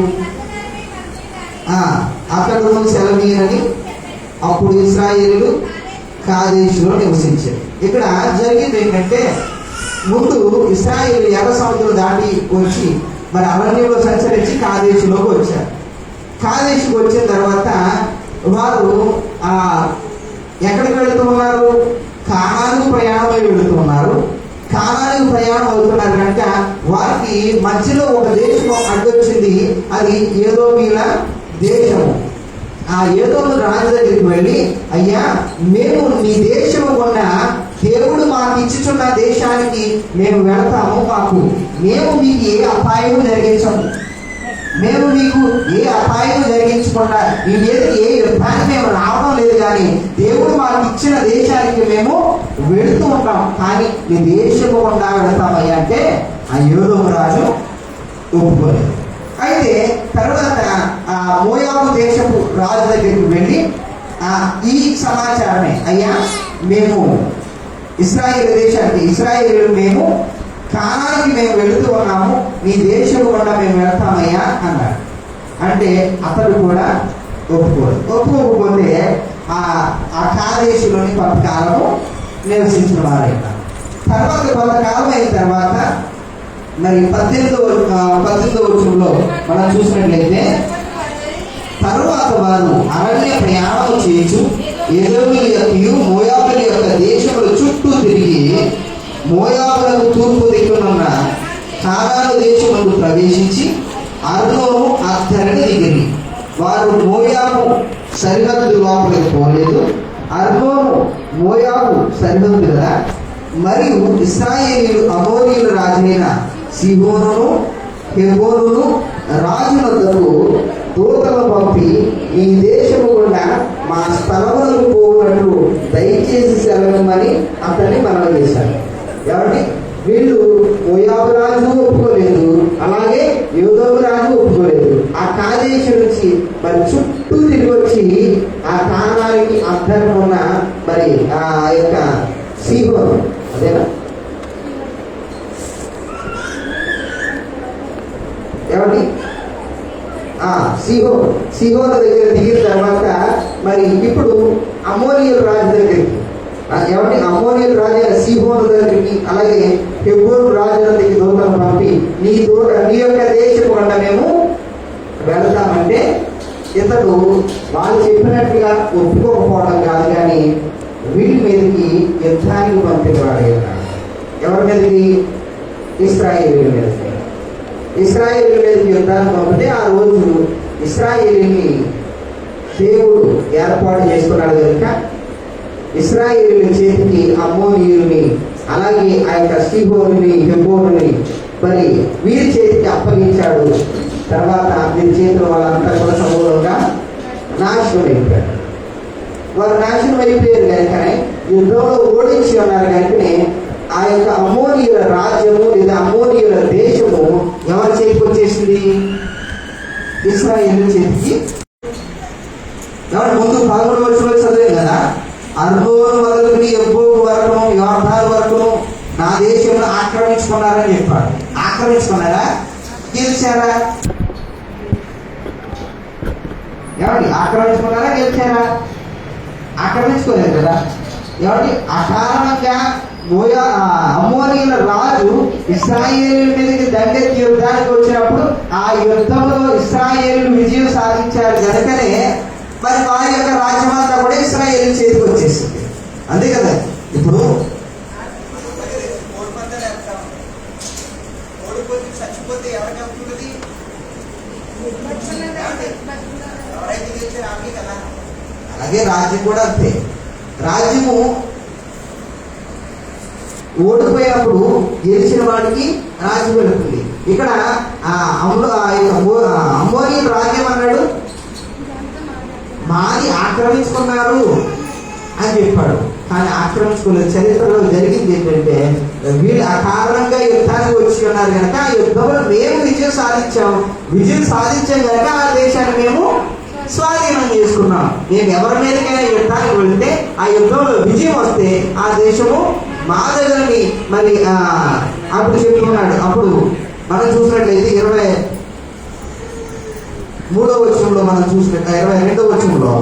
అతడు సెలవీయనని అప్పుడు ఇశ్రాయేలీయులు కాదేశులో నివసించారు. ఇక్కడ జరిగింది ఏంటంటే, ముందు ఇశ్రాయేలీయులు ఎర్ర సముద్రం దాటి వచ్చి మరి అరణ్యంలో సంచరించి కాదేశులోకి వచ్చారు. కాదేశుకు వచ్చిన తర్వాత వారు ఎక్కడికి వెళుతూ ఉన్నారు, కానానుకు ప్రయాణమై వెళుతూ ఉన్నారు. కానానుకు ప్రయాణం అవుతున్నారు కనుక వారికి మధ్యలో ఒక దేశం అడ్డొచ్చింది, అది ఏదోమీల దేశము. ఆ ఏదోము రాజు దగ్గరికి వెళ్ళి, అయ్యా మేము నీ దేశము గుండా దేవుడు మాకు ఇచ్చుచున్న దేశానికి మేము వెళతాము, మేము మీకు ఏ అపాయం జరిగించము, మేము మీకు ఏ అపాయం జరిగించకుండా ఈ మీదకి ఏ యుద్ధానికి మేము రావడం లేదు, కానీ దేవుడు మాకు ఇచ్చిన దేశానికి మేము వెళుతూ ఉంటాం, కానీ ఈ దేశము గుండా వెళతామయ్యా అంటే ఆ ఏదోము రాజు ఒప్పుకోలేదు. అయితే తర్వాత ఆ మోయాబు దేశపు రాజు దగ్గరికి వెళ్ళి ఈ సమాచారమే, అయ్యా మేము ఇశ్రాయేలీయులు మేము కానానికి మేము వెళుతూ ఉన్నాము, నీ దేశం కూడా మేము వెళ్తామయ్యా అన్నాడు. అంటే అతడు కూడా ఒప్పుకోకపోతే ఆ కాదేశంలోని కొంతకాలము నివసించిన వారైనా తర్వాత కొంతకాలం అయిన తర్వాత మరి 18వ వచనంలో మనం చూసినట్లయితే, తరువాత వారు అరణ్య ప్రయాణం చేయొచ్చు ఎదోమీయుల యొక్క మోయాబుల యొక్క దేశముల చుట్టూ తిరిగి మోయాబులకు తూర్పు దిక్కునున్న కానాను దేశములకు ప్రవేశించి అర్నోను అద్దరిని దిగిరి. వారు మోయాబు సరిహద్దు లోపలికి పోలేదు, అర్నోను మోయాబు సరిహద్దు కదా. మరియు ఇశ్రాయేలీయులు అమోరీయుల రాజైన సీహోనును హెర్మోనును రాజులందరూ దూతలను పంపి ఈ దేశము గుండా మా స్థలములకు పోవునట్లు దయచేసి సెలవిమ్మని అతన్ని మనవి చేశారు. కాబట్టి వీళ్ళు మోయాబు రాజు ఒప్పుకోలేదు, అలాగే యోదోము రాజు ఒప్పుకోలేదు. ఆ కాదేశం నుంచి మరి చుట్టూ తిరిగి వచ్చి ఆ కానానికి అర్థం ఉన్న మరి ఆ యొక్క సీహోను, అదేనా ఏమండి సిహోను దగ్గర దిగిన తర్వాత మరి ఇప్పుడు అమోనియల్ రాజు దగ్గరికి ఏమంటే అమోనియల్ రాజు అయిన సిహోను దగ్గరికి అలాగే హెబ్రోను రాజు దగ్గరికి దూతను పంపి నీ యొక్క దేశపు గుండా మేము వెళతామంటే ఇతడు వాళ్ళు చెప్పినట్టుగా ఒప్పుకోకపోవడం కాదు, కానీ వీటి మీదకి యుద్ధానికి పంపినవాడు. ఎవరి మీదకి? ఇశ్రాయేలీయుల మీదకి. ఇశ్రాయేలీయుల మీదకి యుద్ధానికి పంపితే ఆ రోజు ఇశ్రాయేలీని దేవుడు ఏర్పాటు చేసుకున్నాడు కనుక ఇశ్రాయేలీయుల చేతికి అమ్మోనీయుల్ని అలాగే ఆ యొక్క సిహోనుని హెబ్రోనుని మరి వీరి చేతికి అప్పగించాడు. తర్వాత వీరి చేతిలో వాళ్ళంతా కూడా సమూలంగా నాశనం అయిపోయారు. వారు నాశనం అయిపోయారు కనుకనే యుద్ధంలో ఓడించి ఉన్నారు కనుకనే ఆ యొక్క అమోనీయుల రాజ్యము లేదా అమోనీయుల దేశము ఎవరి చేతికి వచ్చేసింది? ఇశ్రాయేలు చేతికి. ఎవరు ముందు 11 వర్షంలో చదివాం కదా, అర్నోను మొదలుకుని ఎబ్బోగు వరకును యోర్దాను వరకును నా దేశంలో ఆక్రమించుకున్నారని చెప్పాడు. ఆక్రమించుకున్నారా? గెలిచారా? ఏమండి ఆక్రమించుకున్నారా? గెలిచారా? ఆక్రమించుకోలేదు కదా. ఏమండి అకారణంగా అమోనీయుల రాజు ఇశ్రాయేలు మీదకి దండెత్తి యుద్ధానికి వచ్చినప్పుడు ఆ యుద్ధంలో ఇశ్రాయేలు విజయం సాధించారు కనుకనే మరి వారి యొక్క రాజ్యం అంతా కూడా ఇశ్రాయేలు చేతికి వచ్చేసింది. అంతే కదా. ఇప్పుడు చచ్చిపోతే ఎవరికి అవుతుంది? ఎవరైతే గెలిచారు ఆమె కదా. అలాగే రాజ్యం కూడా అంతే. రాజ్యము ఓడిపోయినప్పుడు గెలిచిన వాడికి రాజ్యం వెళుతుంది. ఇక్కడ అమోనీయుల రాజ్యం అన్నాడు, మాది ఆక్రమించుకున్నారు అని చెప్పాడు. కానీ ఆక్రమించుకోలేదు. చరిత్రలో జరిగింది ఏంటంటే వీళ్ళు అకారణంగా యుద్ధానికి వచ్చి ఉన్నారు కనుక ఆ యుద్ధంలో మేము విజయం సాధించాం కనుక ఆ దేశాన్ని మేము స్వాధీనం చేసుకున్నాం. మేము ఎవరి మీదకైనా యుద్ధానికి వెళ్తే ఆ యుద్ధంలో విజయం వస్తే ఆ దేశము మా దగ్గరని మరి అప్పుడు చెప్తున్నాడు. అప్పుడు మనం చూసినట్లయితే 23వ వచనంలో మనం చూసినట్టు 22వ వచనంలో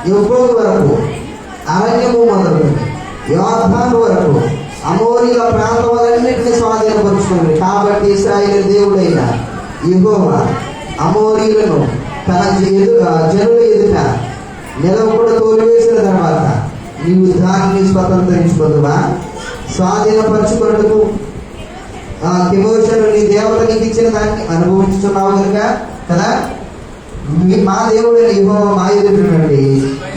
యొబ్బోగు వరకు అరణ్యము మొదలుకుంది యోర్దాను వరకు అమోరీల ప్రాంతములన్నింటినీ స్వాధీనపరుచుకుంది. కాబట్టి ఇశ్రాయేలు దేవుడైన యెహోవా అమోరీలను తన జనుల ఎదుట నిలవకుండా తోలివేసిన తర్వాత నీవు దానిని స్వతంత్రించుకుందువా? స్వాధీనపరచుకున్నకు కెమోషను నీ దేవత నీకు ఇచ్చిన దాన్ని అనుభవించుతున్నావు కనుక కదా. మా దేవుడైన యెహోవా మా ఎదుట నుండి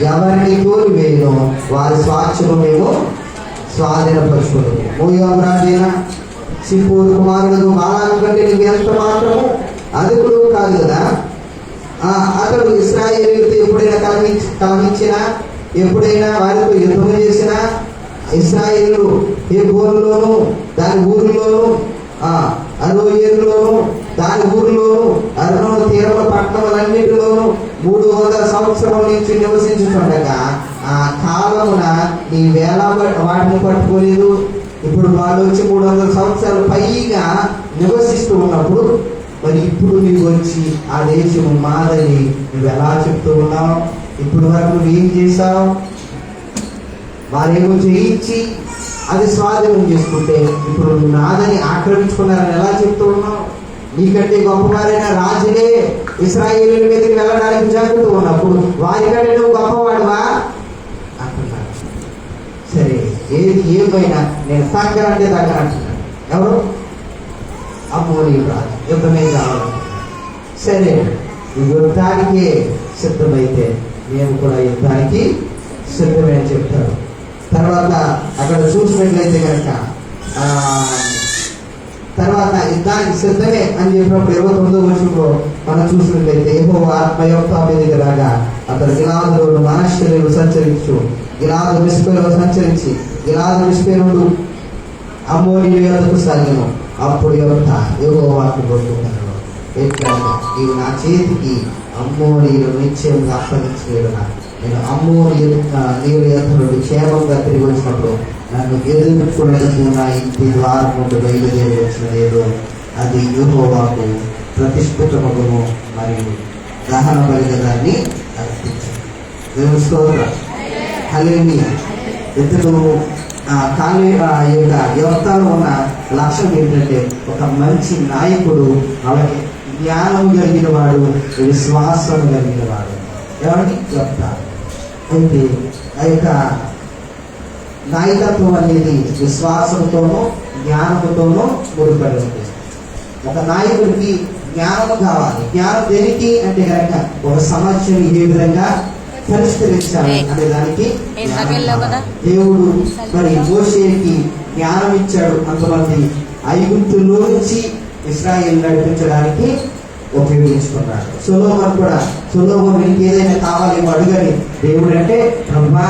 ఎవరిని తోలివేయను వారి స్వాచ్ఛను మేము స్వాధీనపరచుకున్నాము. మోయాబు రాజైన సిప్పూరు కుమారుడు బాలాకు కంటే నీకు ఎంత మాత్రము అధికుడు కాదు కదా. అతడు ఇశ్రాయేలీయులతో ఎప్పుడైనా కలహించినా ఎప్పుడైనా వారితో యుద్ధం చేసినా ఇశ్రాయేలు హెబ్రోనులోను దాని ఊరిలోను అరోయేరులోను దాని ఊరిలోను అర్నోను తీరమ పట్టణములన్నిటిలోను 300 సంవత్సరం నుంచి నివసించుతుండగా ఆ కాలమున నీ వేళ వాటిని పట్టుకోలేదు. ఇప్పుడు వాళ్ళు వచ్చి 300 సంవత్సరాలు పైగా నివసిస్తూ ఉన్నప్పుడు మరి ఇప్పుడు నీవు వచ్చి ఆ దేశము మాదని నువ్వు ఎలా చెప్తూ ఉన్నావు? ఇప్పుడు వరకు నువ్వేం చేశావు? వారేమో జయించి అది స్వాధీనం చేసుకుంటే ఇప్పుడు నువ్వు నాదని ఆక్రమించుకున్నారని ఎలా చెప్తూ ఉన్నావు? నీకంటే గొప్పవారైన రాజులే ఇశ్రాయేలీయుల మీదకి వెళ్ళడానికి జరుగుతూ ఉన్నప్పుడు వారికంటే నువ్వు గొప్పవాడువా అంటున్నాడు. సరే ఏమైనా నేను తగ్గరంటే తగ్గరంటున్నాను. ఎవరు? అమోనీయుల రాజు యుద్ధమే కావాలి. సరే యుద్ధానికి సిద్ధమైతే మేము కూడా యుద్ధానికి సిద్ధమే అని చెప్తారు. తర్వాత అక్కడ చూసినట్లయితే కనుక తర్వాత యుద్ధానికి సిద్ధమే అని చెప్పినప్పుడు 29వ వచనంలో మనం చూసినట్లయితే యెహోవా ఆత్మయొక్త మీదకి రాగా అతడు గిలాదులోను మనష్షెలో సంచరించు గిలాదు మిస్పేలో సంచరించి గిలాదు మిస్పేనుడు అమ్మోనీయుల యొద్దకు సాగెను. అప్పుడు యెహోవాకు కొట్టుకున్నాడు, ఎట్లా నీవు నా చేతికి అమ్మోనీయులు నిశ్చయంగా అప్పగించలేడునా? నేను అమ్మోనీయుల యొద్ద నుండి క్షేమంగా తిరిగి వచ్చినప్పుడు నన్ను ఎదుర్కొనేందుకు నా ఇంటి ద్వారం నుండి బయలుదేరి వచ్చినదేదో అది యెహోవాకు ప్రతిష్ఠితమగును, మరియు దహన బలిగా దాన్ని అర్పించు. దేవుని స్తోత్రం. హల్లెలూయా. ఇతడు యువతలో ఉన్న లక్ష్యం ఏంటంటే ఒక మంచి నాయకుడు, అలాగే జ్ఞానం కలిగిన వాడు, విశ్వాసం కలిగిన వాడు. ఎవరికి చెప్తారు అయితే ఆ యొక్క నాయకత్వం అనేది విశ్వాసంతోనూ జ్ఞానంతోనూ ముడిపడి ఉంటుంది. ఒక నాయకుడికి జ్ఞానం కావాలి. జ్ఞానం దేనికి అంటే కనుక ఒక సమస్యను ఏ విధంగా పరిష్కరించాలి అనే దానికి దేవుడు మరి మోషేకి జ్ఞానం ఇచ్చాడు. అంతమంది ఐగుప్తులో నుంచి ఇశ్రాయేలు నడిపించడానికి ఉపయోగించుకున్నాడు. సొలొమోనుకి ఏదైనా కావాలేమో అడుగని దేవుడు అంటే, బ్రహ్మా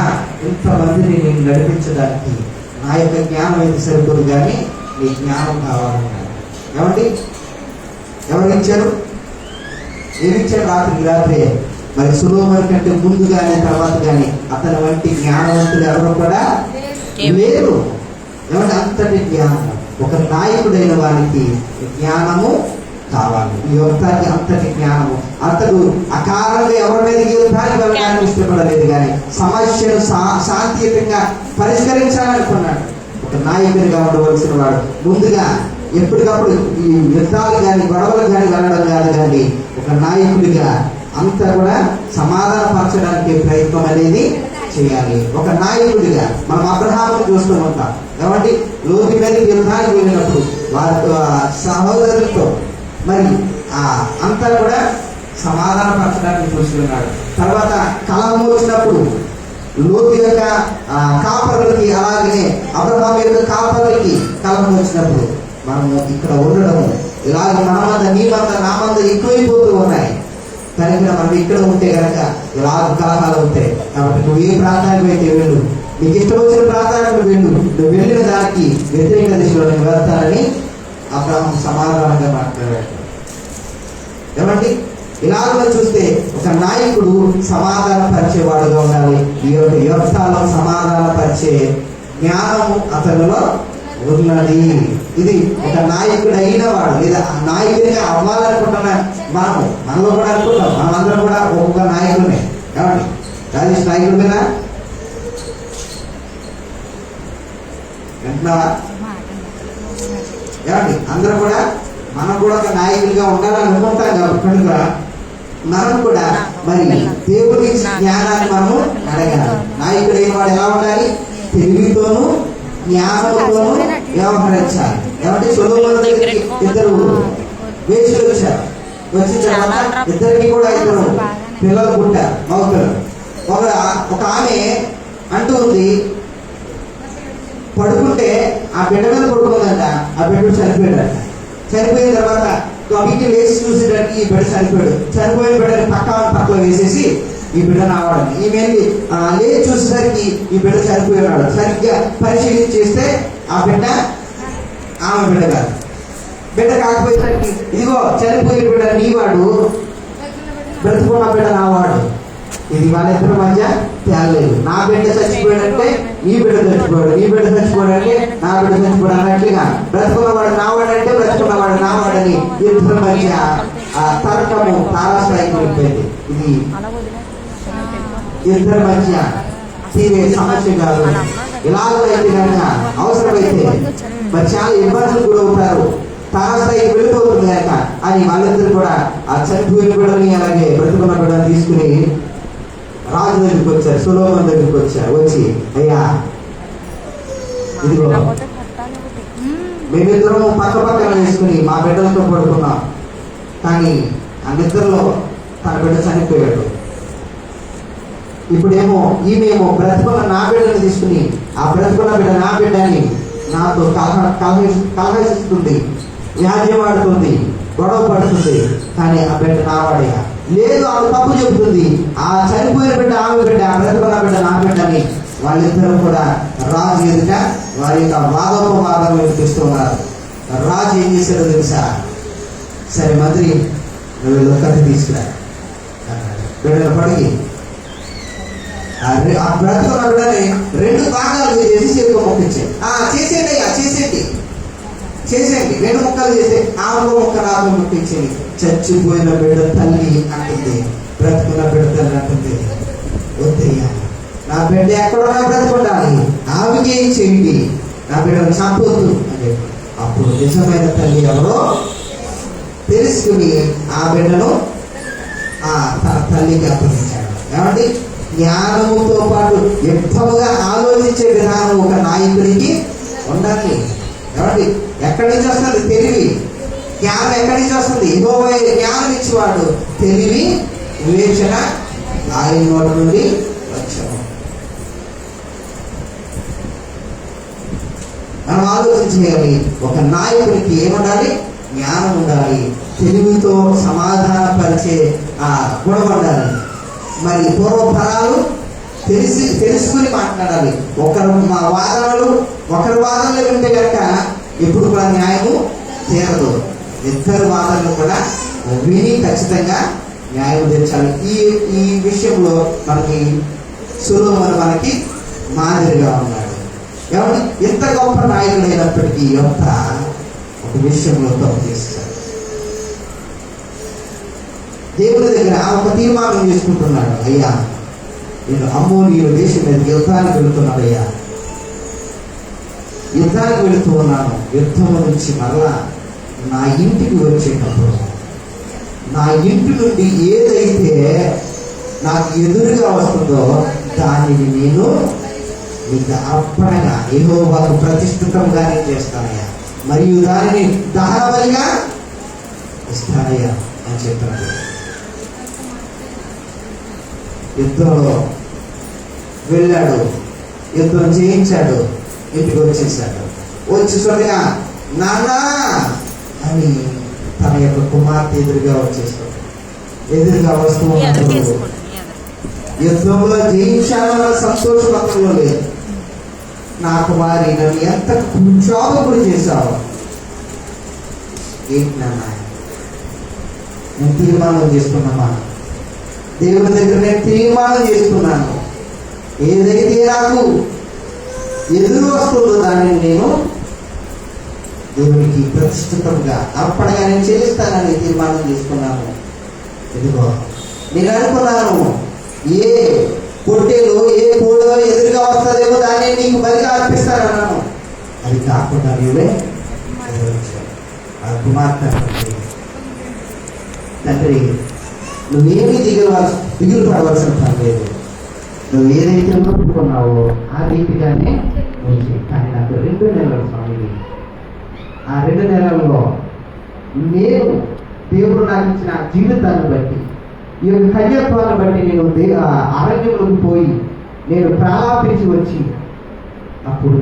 ఇంతమందిని నేను నడిపించడానికి నా యొక్క జ్ఞానం అయితే సరిపోదు, కానీ నీ జ్ఞానం కావాలన్నాడు. ఏమండి, ఎవరు ఇచ్చారు? ఏమిచ్చారు? రాత్రి మరి సొలొమోను కంటే ముందు కానీ తర్వాత కానీ అతని వంటి జ్ఞానవంతులు ఎవరు కూడా లేరు. ఏమంటే అంతటి జ్ఞానం, ఒక నాయకుడైన వారికి జ్ఞానము కావాలి. ఈ యువతకి అంతటి జ్ఞానము. అతడు అకాలంగా ఎవరి మీద గెలుపాలని వెళ్ళడానికి ఇష్టపడలేదు, కానీ సమస్యను శాంతియుతంగా పరిష్కరించాలనుకున్నాడు. ఒక నాయకుడిగా ఉండవలసిన వాడు ముందుగా ఎప్పటికప్పుడు ఈ యుద్ధాలు కానీ గొడవలు కానీ వెళ్ళడం కాదు, కానీ ఒక నాయకుడిగా అంతా కూడా సమాధానపరచడానికి ప్రయత్నం అనేది చేయాలి. ఒక నాయకుడిగా మనం అబ్రహామును చూస్తూ ఉంటాం. కాబట్టి లోతు మీద యుద్ధానికి వెళ్ళినప్పుడు వారి సహోదరులతో మరి అంతా కూడా సమాధానపరచడానికి చూస్తున్నాడు. తర్వాత కలహం వచ్చినప్పుడు లోతు యొక్క కాపరులకి, అలాగనే అబ్రహాము యొక్క కాపరులకి కలహం వచ్చినప్పుడు మనము ఇక్కడ ఉండడము ఇలాగ మనమంద నీ మంద నా మంద ఎక్కువైపోతూ ఉన్నాయి కనుక మనం ఇక్కడ ఉంటే కనుక ఇలా కలహాలు ఉంటాయి. కాబట్టి నువ్వు ఏ ప్రాంతానికి అయితే వెళ్ళు, నీకు ఇష్టం వచ్చిన ప్రాంతానికి వెళ్ళు, నువ్వు వెళ్ళిన దానికి వ్యతిరేక దిశలో నేను వెళ్తానని అబ్రహాము సమాధానంగా మాట్లాడాడు. ఏమండి, ఇలాగ చూస్తే ఒక నాయకుడు సమాధాన పరిచేవాడుగా ఉండాలి. ఈ యొక్క యువతలో సమాధాన పరిచే జ్ఞానము అతనిలో ఉన్నది. ఇది ఒక నాయకుడు అయిన వాడు, లేదా నాయకుడిగా అవ్వాలనుకుంటున్న మనలో కూడా అనుకుంటాం. మనమందరం కూడా ఒక్కొక్క నాయకుడినే. ఏమండి, రాజేష్ నాయకుడినా వింటున్నావా? ఏమండి, అందరూ కూడా మనం కూడా ఒక నాయకుడిగా ఉండాలని అనుకుంటాం. కాబట్టి కనుక మనం కూడా మరి దేవుడి జ్ఞానాన్ని మనము అడగాలి. నాయకుడు అయిన వాడు ఎలా ఉండాలి? తెలివితోనూ జ్ఞానంతోనూ వ్యవహరించాలి. కాబట్టి సొలొమోను దగ్గరికి ఇద్దరు వేసులు వచ్చారు. వచ్చిన తర్వాత ఇద్దరికి కూడా ఇద్దరు పిల్లలు పుట్టారు, మగ పిల్లలు. ఒక ఆమె అంటూ ఉంది, పడుకుంటే ఆ బిడ్డ మీద పడుకుందంట, ఆ బిడ్డ చనిపోయాడంట. చనిపోయిన తర్వాత ఇంటికి వేసి చూసేటానికి ఈ బిడ్డ చనిపోయాడు. చనిపోయిన బిడ్డని పక్కలో వేసేసి ఈ బిడ్డను ఆవాడు. ఈమె లేచి చూసేసరికి ఈ బిడ్డ చనిపోయినాడు. సరిగ్గా పరిశీలించి చేస్తే ఆ బిడ్డ ఆమె బిడ్డ కాదు. బిడ్డ కాకపోయేసరికి ఇదిగో చనిపోయిన బిడ్డ నీవాడు, బ్రతుకున్న బిడ్డ నావాడు. ఇది వాళ్ళిద్దరి మధ్య తేలలేదు. నా బిడ్డ చచ్చిపోయాడంటే నీ బిడ్డ చచ్చిపోయాడు, నీ బిడ్డ చచ్చిపోయాడంటే నా బిడ్డ చచ్చిపోయాడు అన్నట్లుగా బ్రతుకున్నవాడు నావాడంటే బ్రతుకున్నవాడు నావాడని ఇద్దరి మధ్య తర్కము తారాస్థాయికి వెళ్ళిపోయింది. ఇది ఇద్దరి మధ్య తీరే సమస్య కాదు. ఇలాగైతే కనుక అవసరమైతే మరి చాలా ఇబ్బందులు గురవుతారు, తారాస్థాయికి వెళ్ళిపోతుంది కనుక అని వాళ్ళిద్దరు కూడా ఆ చనిపోయిన బిడ్డని అలాగే బ్రతుకున్న బిడ్డని తీసుకుని రాజు దగ్గరికి వచ్చారు, సొలొమోను దగ్గరికి వచ్చారు. వచ్చి, అయ్యా ఇదిగో మేమిద్దరం పక్క పక్కన వేసుకుని మా బిడ్డలతో పడుకున్నాం, కానీ ఆ నిద్రలో తన బిడ్డ చనిపోయాడు. ఇప్పుడేమో ఈమెమో బ్రతుకున్న నా బిడ్డను తీసుకుని ఆ బ్రతుకున్న బిడ్డ నా బిడ్డని నాతో కలహిస్తుంది, వ్యాజ్యమాడుతుంది, గొడవ పడుతుంది. కానీ ఆ బిడ్డ నావాడేగా లేదు, ఆమె తప్పు చెబుతుంది. ఆ చనిపోయిన బిడ్డ ఆమె బిడ్డ, ఆ బ్రతుకున్న బిడ్డ నా బిడ్డని వాళ్ళిద్దరూ కూడా రాజు ఎదుట వారి యొక్క వాదోపవాదం వినిపిస్తున్నారు. రాజు ఏం చేశాడో తెలుసా? సరే మంత్రి నువ్వు కత్తి తీసుకురా, బిడ్డలు పడిగి ఆ బ్రతుకున్న బిడ్డని 2 భాగాలు చేసి చేతిలో మొక్కించాడు. చేసేయండి అయ్యా, చేసేయండి 2 ముక్కలు చేసి ఆమె ముక్క నాకు మొక్కించింది. చచ్చిపోయిన బిడ్డ తల్లి అంటుంది, బ్రతుకున్న బిడ్డ తల్లి అంటుంది, వద్దయ్యా నా బిడ్డ ఎక్కడున్నా బ్రతుకుండాలి, ఆమెకి ఏం చేయండి, నా బిడ్డను చంపొద్దు అని. అప్పుడు నిజమైన తల్లి ఎవరో తెలుసుకుని ఆ బిడ్డను తన తల్లికి అప్పగించాడు. ఏమండి, జ్ఞానముతో పాటు ఎక్కువగా ఆలోచించే విధానం ఒక నాయకుడికి ఉండాలి. ఏమండి, ఎక్కడి నుంచి వస్తుంది తెలివి, జ్ఞానం ఎక్కడి నుంచి వస్తుంది? యెహోవా జ్ఞానం ఇచ్చేవాడు, తెలివి వివేచన ఆయన నోటి నుండి వచ్చాము. మనం ఆలోచించేయాలి, ఒక నాయకుడికి ఏముండాలి? జ్ఞానం ఉండాలి, తెలివితో సమాధానపరిచే గుణం ఉండాలి. మరి పూర్వపరాలు తెలుసుకుని మాట్లాడాలి. ఒకరి వాదనలు వింటే కనుక ఎప్పుడు కూడా న్యాయము తీరదు. 2 వాదనలు కూడా విని ఖచ్చితంగా న్యాయం తెచ్చాలి. ఈ విషయంలో మనకి సొలొమోను మనకి మాదిరిగా ఉన్నాడు. ఎవరు ఎంత గొప్ప నాయకులు అయినప్పటికీ యొక్క ఒక విషయంలో తప్పు చేస్తారు. దేవుని దగ్గర ఒక తీర్మానం చేసుకుంటున్నాడు, అయ్యా నేను అమ్మోనీయుల దేశం మీద యుద్ధానికి వెళుతున్నాడు, అయ్యా యుద్ధానికి వెళుతూ ఉన్నాను. యుద్ధం నుంచి మరలా నా ఇంటికి వచ్చేటప్పుడు నా ఇంటి నుండి ఏదైతే నాకు ఎదురుగా వస్తుందో దానిని నేను మీకు అర్పణగా యెహోవాకు ప్రతిష్ఠితంగా నేను చేస్తానయ్యా, మరియు దానిని దహనబలిగా ఇస్తానయ్యా అని చెప్పాడు. యుద్ధంలో వెళ్ళాడు, యుద్ధం చేయించాడు, ఇంటికి వచ్చేసాడు. వచ్చి చూడగా నాన్నా అని తన యొక్క కుమార్తె ఎదురుగా వచ్చేస్తాడు. ఎదురుగా వస్తూ యుద్ధంలో జయించాలన్న సంతోషం అతనిలో లేదు. నా కుమారి నన్ను ఎంత క్షోభకుడు చేశావు, ఏంటి నాన్న నేను తీర్మానం చేసుకున్నామా? దేవుని దగ్గర నేను తీర్మానం చేసుకున్నాను, ఏదైతే నాకు ఎదురు వస్తుందో దానిని నేను దేవునికి ప్రతిష్ఠితంగా అర్పణగా నేను చెల్లిస్తానని తీర్మానం చేసుకున్నాను. ఇదిగో నేను అనుకున్నాను, ఏ పొట్టేలో ఏ కోడో ఎదురుగా వస్తుందేమో దాన్ని నీకు బలిగా అర్పిస్తానన్నాను. అది కాకుండా నీవే ఆ కుమార్తె తండ్రి నువ్వేమీ దిగులు పడవలసిన పని లేదు, నువ్వు ఏదైతే ఒప్పుకున్నావో ఆ రీతిగానే ఉంది. కానీ నాకు 2 నెలలు స్వామి, ఆ 2 నెలల్లో నేను దేవుడు నాకు ఇచ్చిన జీవితాన్ని బట్టి, ఈ యొక్క కన్యత్వాన్ని బట్టి నేను అరణ్యంలోకి పోయి నేను ప్రాలాపించి వచ్చి అప్పుడు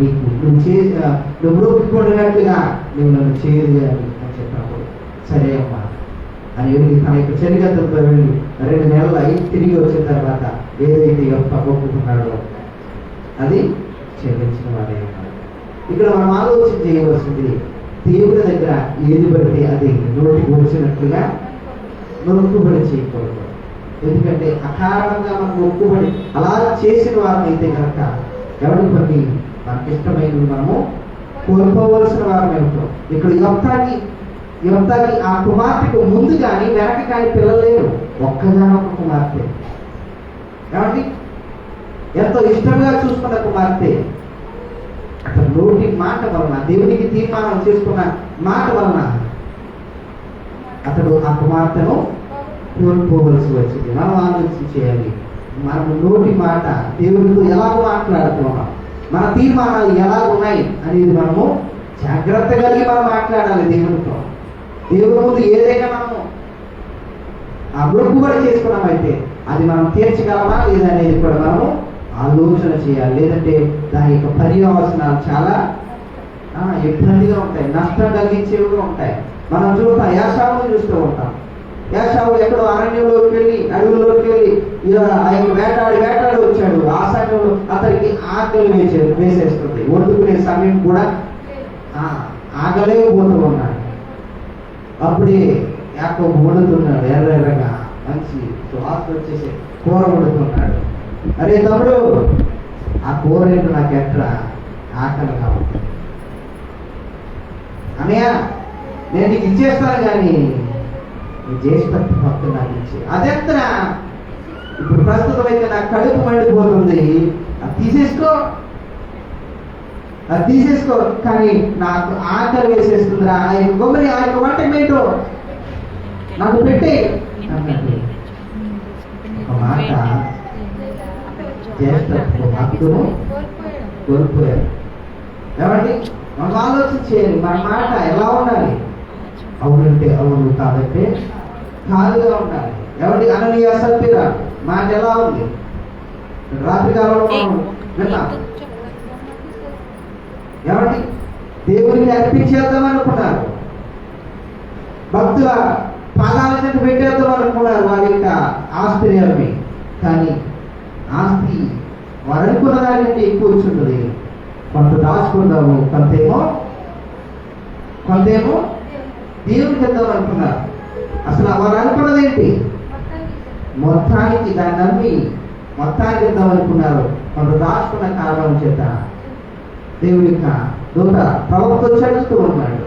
నువ్వు ఒప్పుకున్నట్లుగా నువ్వు నన్ను చేయలేదని అని చెప్పినప్పుడు సరే అమ్మా అని వెళ్ళి తన యొక్క చెలిగతంతో వెళ్ళి 2 నెలలు అయి తిరిగి వచ్చిన తర్వాత ఏదైతే ఒప్పుకున్నాడో అది చెల్లించిన వాడే ఉన్నాడు. ఇక్కడ మనం ఆలోచన చేయవలసింది, దేవుడి దగ్గర ఏది పడితే అది నోటికి వచ్చినట్లుగా మొక్కుబడి చేయకూడదు. ఎందుకంటే అకారణంగా మనం మొక్కుబడి అలా చేసిన వారిని అయితే కనుక ఎవరి కొన్ని మనకి ఇష్టమైనవి మనము కోల్పోవలసిన వారం ఏమిటో. ఇక్కడ యువతకి ఆ కుమార్తెకు ముందు కానీ వెనక కానీ పిల్లలు లేరు, ఒక్కగానొక్క కుమార్తె. కాబట్టి ఎంతో ఇష్టంగా చూసుకున్న కుమార్తె అతను నోటి మాట వలన, దేవునికి తీర్మానం చేసుకున్న మాట వలన అతడు ఆ కుమార్తెను కోల్పోవలసి వచ్చింది. మనం ఆలోచన చేయాలి, మనం నోటి మాట దేవుడితో ఎలాగో మాట్లాడుతున్నాం, మన తీర్మానాలు ఎలా ఉన్నాయి అనేది మనము జాగ్రత్త కలిగి మనం మాట్లాడాలి దేవుడితో. దేవుడి ముందు ఏదైనా మనము మొక్కుబడి చేసుకున్నామైతే అది మనం తీర్చగలమా లేదనేది కూడా మనము ఆలోచన చేయాలి. లేదంటే దాని యొక్క పర్యవసనాలు చాలా ఇబ్బందిగా ఉంటాయి, నష్టం కలిగించేవిగా ఉంటాయి. మనం చూస్తాం, యాషావును చూస్తూ ఉంటాం. యాషావు ఎక్కడో అరణ్యంలోకి వెళ్ళి అడవుల్లోకి వెళ్ళి ఆ యొక్క వేటాడి వచ్చాడు. ఆ సమయంలో అతనికి ఆకలి వేసేస్తుంది, వండుకునే సమయం కూడా ఆగలేకపోతూ ఉన్నాడు. అప్పుడే యాకోబు వండుతున్నాడు, ఎర్రగా మంచి సువాసన వచ్చేసి కూర వండుతున్నాడు. అరే తమ్ముడు, ఆ కూర ఏంటో నాకు ఎట్రా ఆకలి కావాలి అన్నయ్య, నేను నీకు ఇచ్చేస్తాను కానీ నువ్వు చేసి పెట్టి మొత్తం నాకు ఇచ్చి అదెంతనా. ఇప్పుడు ప్రస్తుతం అయితే నాకు కడుపు మండిపోతుంది, అది తీసేసుకో, అది తీసేసుకో, కానీ నాకు ఆకలి వేసేస్తుందిరా. ఆ యొక్క గొప్పని ఆ యొక్క వంట ఏంటో నాకు పెట్టే అన్నట్టు ఒక మాట చేస్తూ భక్తులు కోల్పోయారు. ఏమండి, మనం ఆలోచించేయాలి మన మాట ఎలా ఉండాలి. అవునంటే అవును, కాదంటే కాదుగా ఉండాలి. ఎవరి అననీయ సత్యరా మాట ఎలా ఉంది? రాత్రి కాలంలో విన్నాం. ఏమండి, దేవునికి అర్పించేద్దాం అనుకున్నారు, భక్తుల పాదాల చెంత పెట్టేద్దాం అనుకున్నారు వారి యొక్క ఆస్తిని అవి. కానీ ఆస్తి వారు అనుకున్న దానికంటే ఎక్కువ వచ్చింటుంది. కొంత దాచుకుందాము, కొంతేమో దేవునికి ఇద్దాం అనుకున్నారు. అసలు వారు అనుకున్నది ఏంటి? మొత్తానికి దాన్ని నమ్మి మొత్తానికి ఇద్దాం అనుకున్నారు. కొంత దాచుకున్న కారణం చేత దేవుడి యొక్క దూత ప్రవక్త చదువుతూ ఉన్నాడు.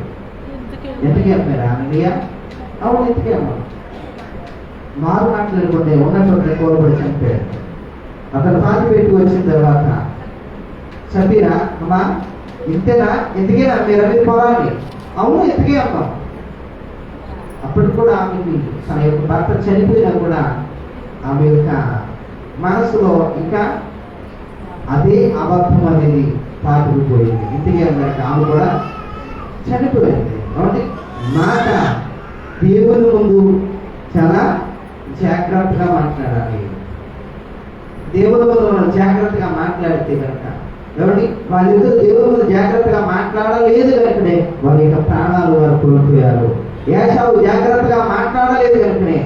ఎందుకే అమ్మారా అన్నయ్య? అవును, ఎందుకే అమ్మా. మారు మాట్లాడుకుంటే ఉన్న చోట కోరబడి చనిపోయాడు. అతను పాతి పెట్టి వచ్చిన తర్వాత సబీరా, అమ్మా ఇంతేనా, ఎందుకేనా మీరు అనేది పొలాన్ని? అవును, ఎందుకే అమ్మా. అప్పటికి కూడా ఆమెకి తన యొక్క భర్త చనిపోయినా కూడా ఆమె యొక్క మనసులో ఇంకా అదే అబద్ధం అనేది పాతుకుపోయింది. ఇంటికి అన్నట్టు ఆమె కూడా చనిపోయింది. కాబట్టి మాట దేవుని ముందు చాలా జాగ్రత్తగా మాట్లాడాలి. దేవుని ముందు మనం జాగ్రత్తగా మాట్లాడితే కనుక, ఏమండి, వాళ్ళిద్దరు దేవుని ముందు జాగ్రత్తగా మాట్లాడలేదు కనుకనే వాళ్ళ యొక్క ప్రాణాలు వారు కోల్పోయారు. ఏశావు జాగ్రత్తగా మాట్లాడలేదు కనుకనే,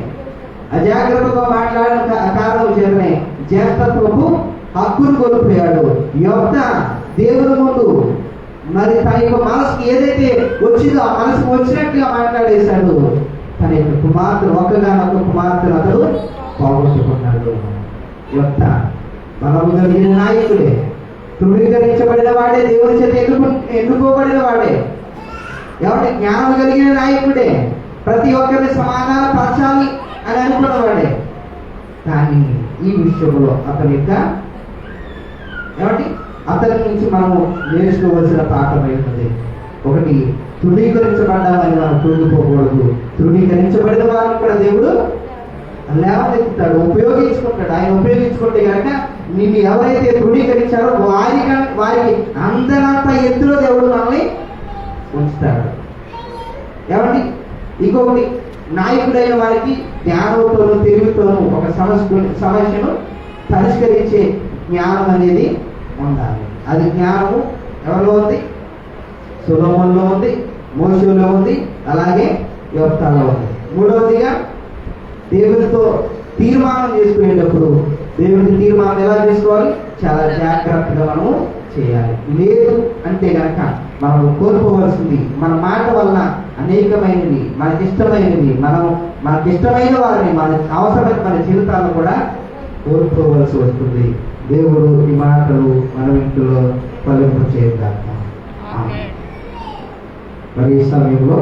అజాగ్రత్తగా మాట్లాడిన కారణం చేతనే జ్యేష్ఠత్వపు హక్కును కోల్పోయాడు. యొక్త దేవుని ముందు మరి తన యొక్క మనసుకి ఏదైతే వచ్చిందో ఆ మనసుకు వచ్చినట్టుగా మాట్లాడేశాడు. తన యొక్క కుమార్తెను, ఒక్కగానొక్క కుమార్తెను అతడు పోగొట్టుకున్నాడు. యొక్త బలము కలిగిన నాయకుడే, తృణీకరించబడిన వాడే, దేవుని చేత ఎన్నుకోబడిన వాడే, ఎవరి జ్ఞానం కలిగిన నాయకుడే, ప్రతి ఒక్కరిని సమాధాన పరచాలి అని అనుకున్నవాడే. కానీ ఈ విషయంలో అతని యొక్క ఏమంటే అతని నుంచి మనము నేర్చుకోవలసిన పాఠం ఏంటంటే, ఒకటి, తృణీకరించబడ్డామని మనం కృంగిపోకూడదు. తృణీకరించబడిన వారిని కూడా దేవుడు లేవనెత్తుతాడు, ఉపయోగించుకుంటాడు. ఆయన ఉపయోగించుకుంటే కనుక నిన్ను ఎవరైతే తృణీకరించారో వారికి అందరంత ఎత్తులో దేవుడు మనల్ని ఉంచుతాడు. ఏమండి, ఇంకొకటి, నాయకుడైన వారికి జ్ఞానంతోనూ తెలివితోనూ ఒక సమస్యను పరిష్కరించే జ్ఞానం అనేది ఉండాలి. అది జ్ఞానము ఎవరిలో ఉంది? సొలొమోనులో ఉంది, మోషేలో ఉంది, అలాగే యొఫ్తాలో ఉంది. మూడవదిగా, దేవునితో తీర్మానం చేసుకునేటప్పుడు దేవుని తీర్మానం ఎలా చేసుకోవాలి? చాలా జాగ్రత్తగా మనము చేయాలి. లేదు అంటే కనుక మనం కోల్పోవలసింది, మన మాట వల్ల అనేకమైనవి, మనకిష్టమైనవి, మనకిష్టమైన వారిని, మన అవసరమైన మన జీవితాలను కూడా కోల్పోవలసి వస్తుంది. దేవుడు ఈ మాటలు మన ఇంట్లో ఫలింప చేద్దాం. మరి ఈ సమయంలో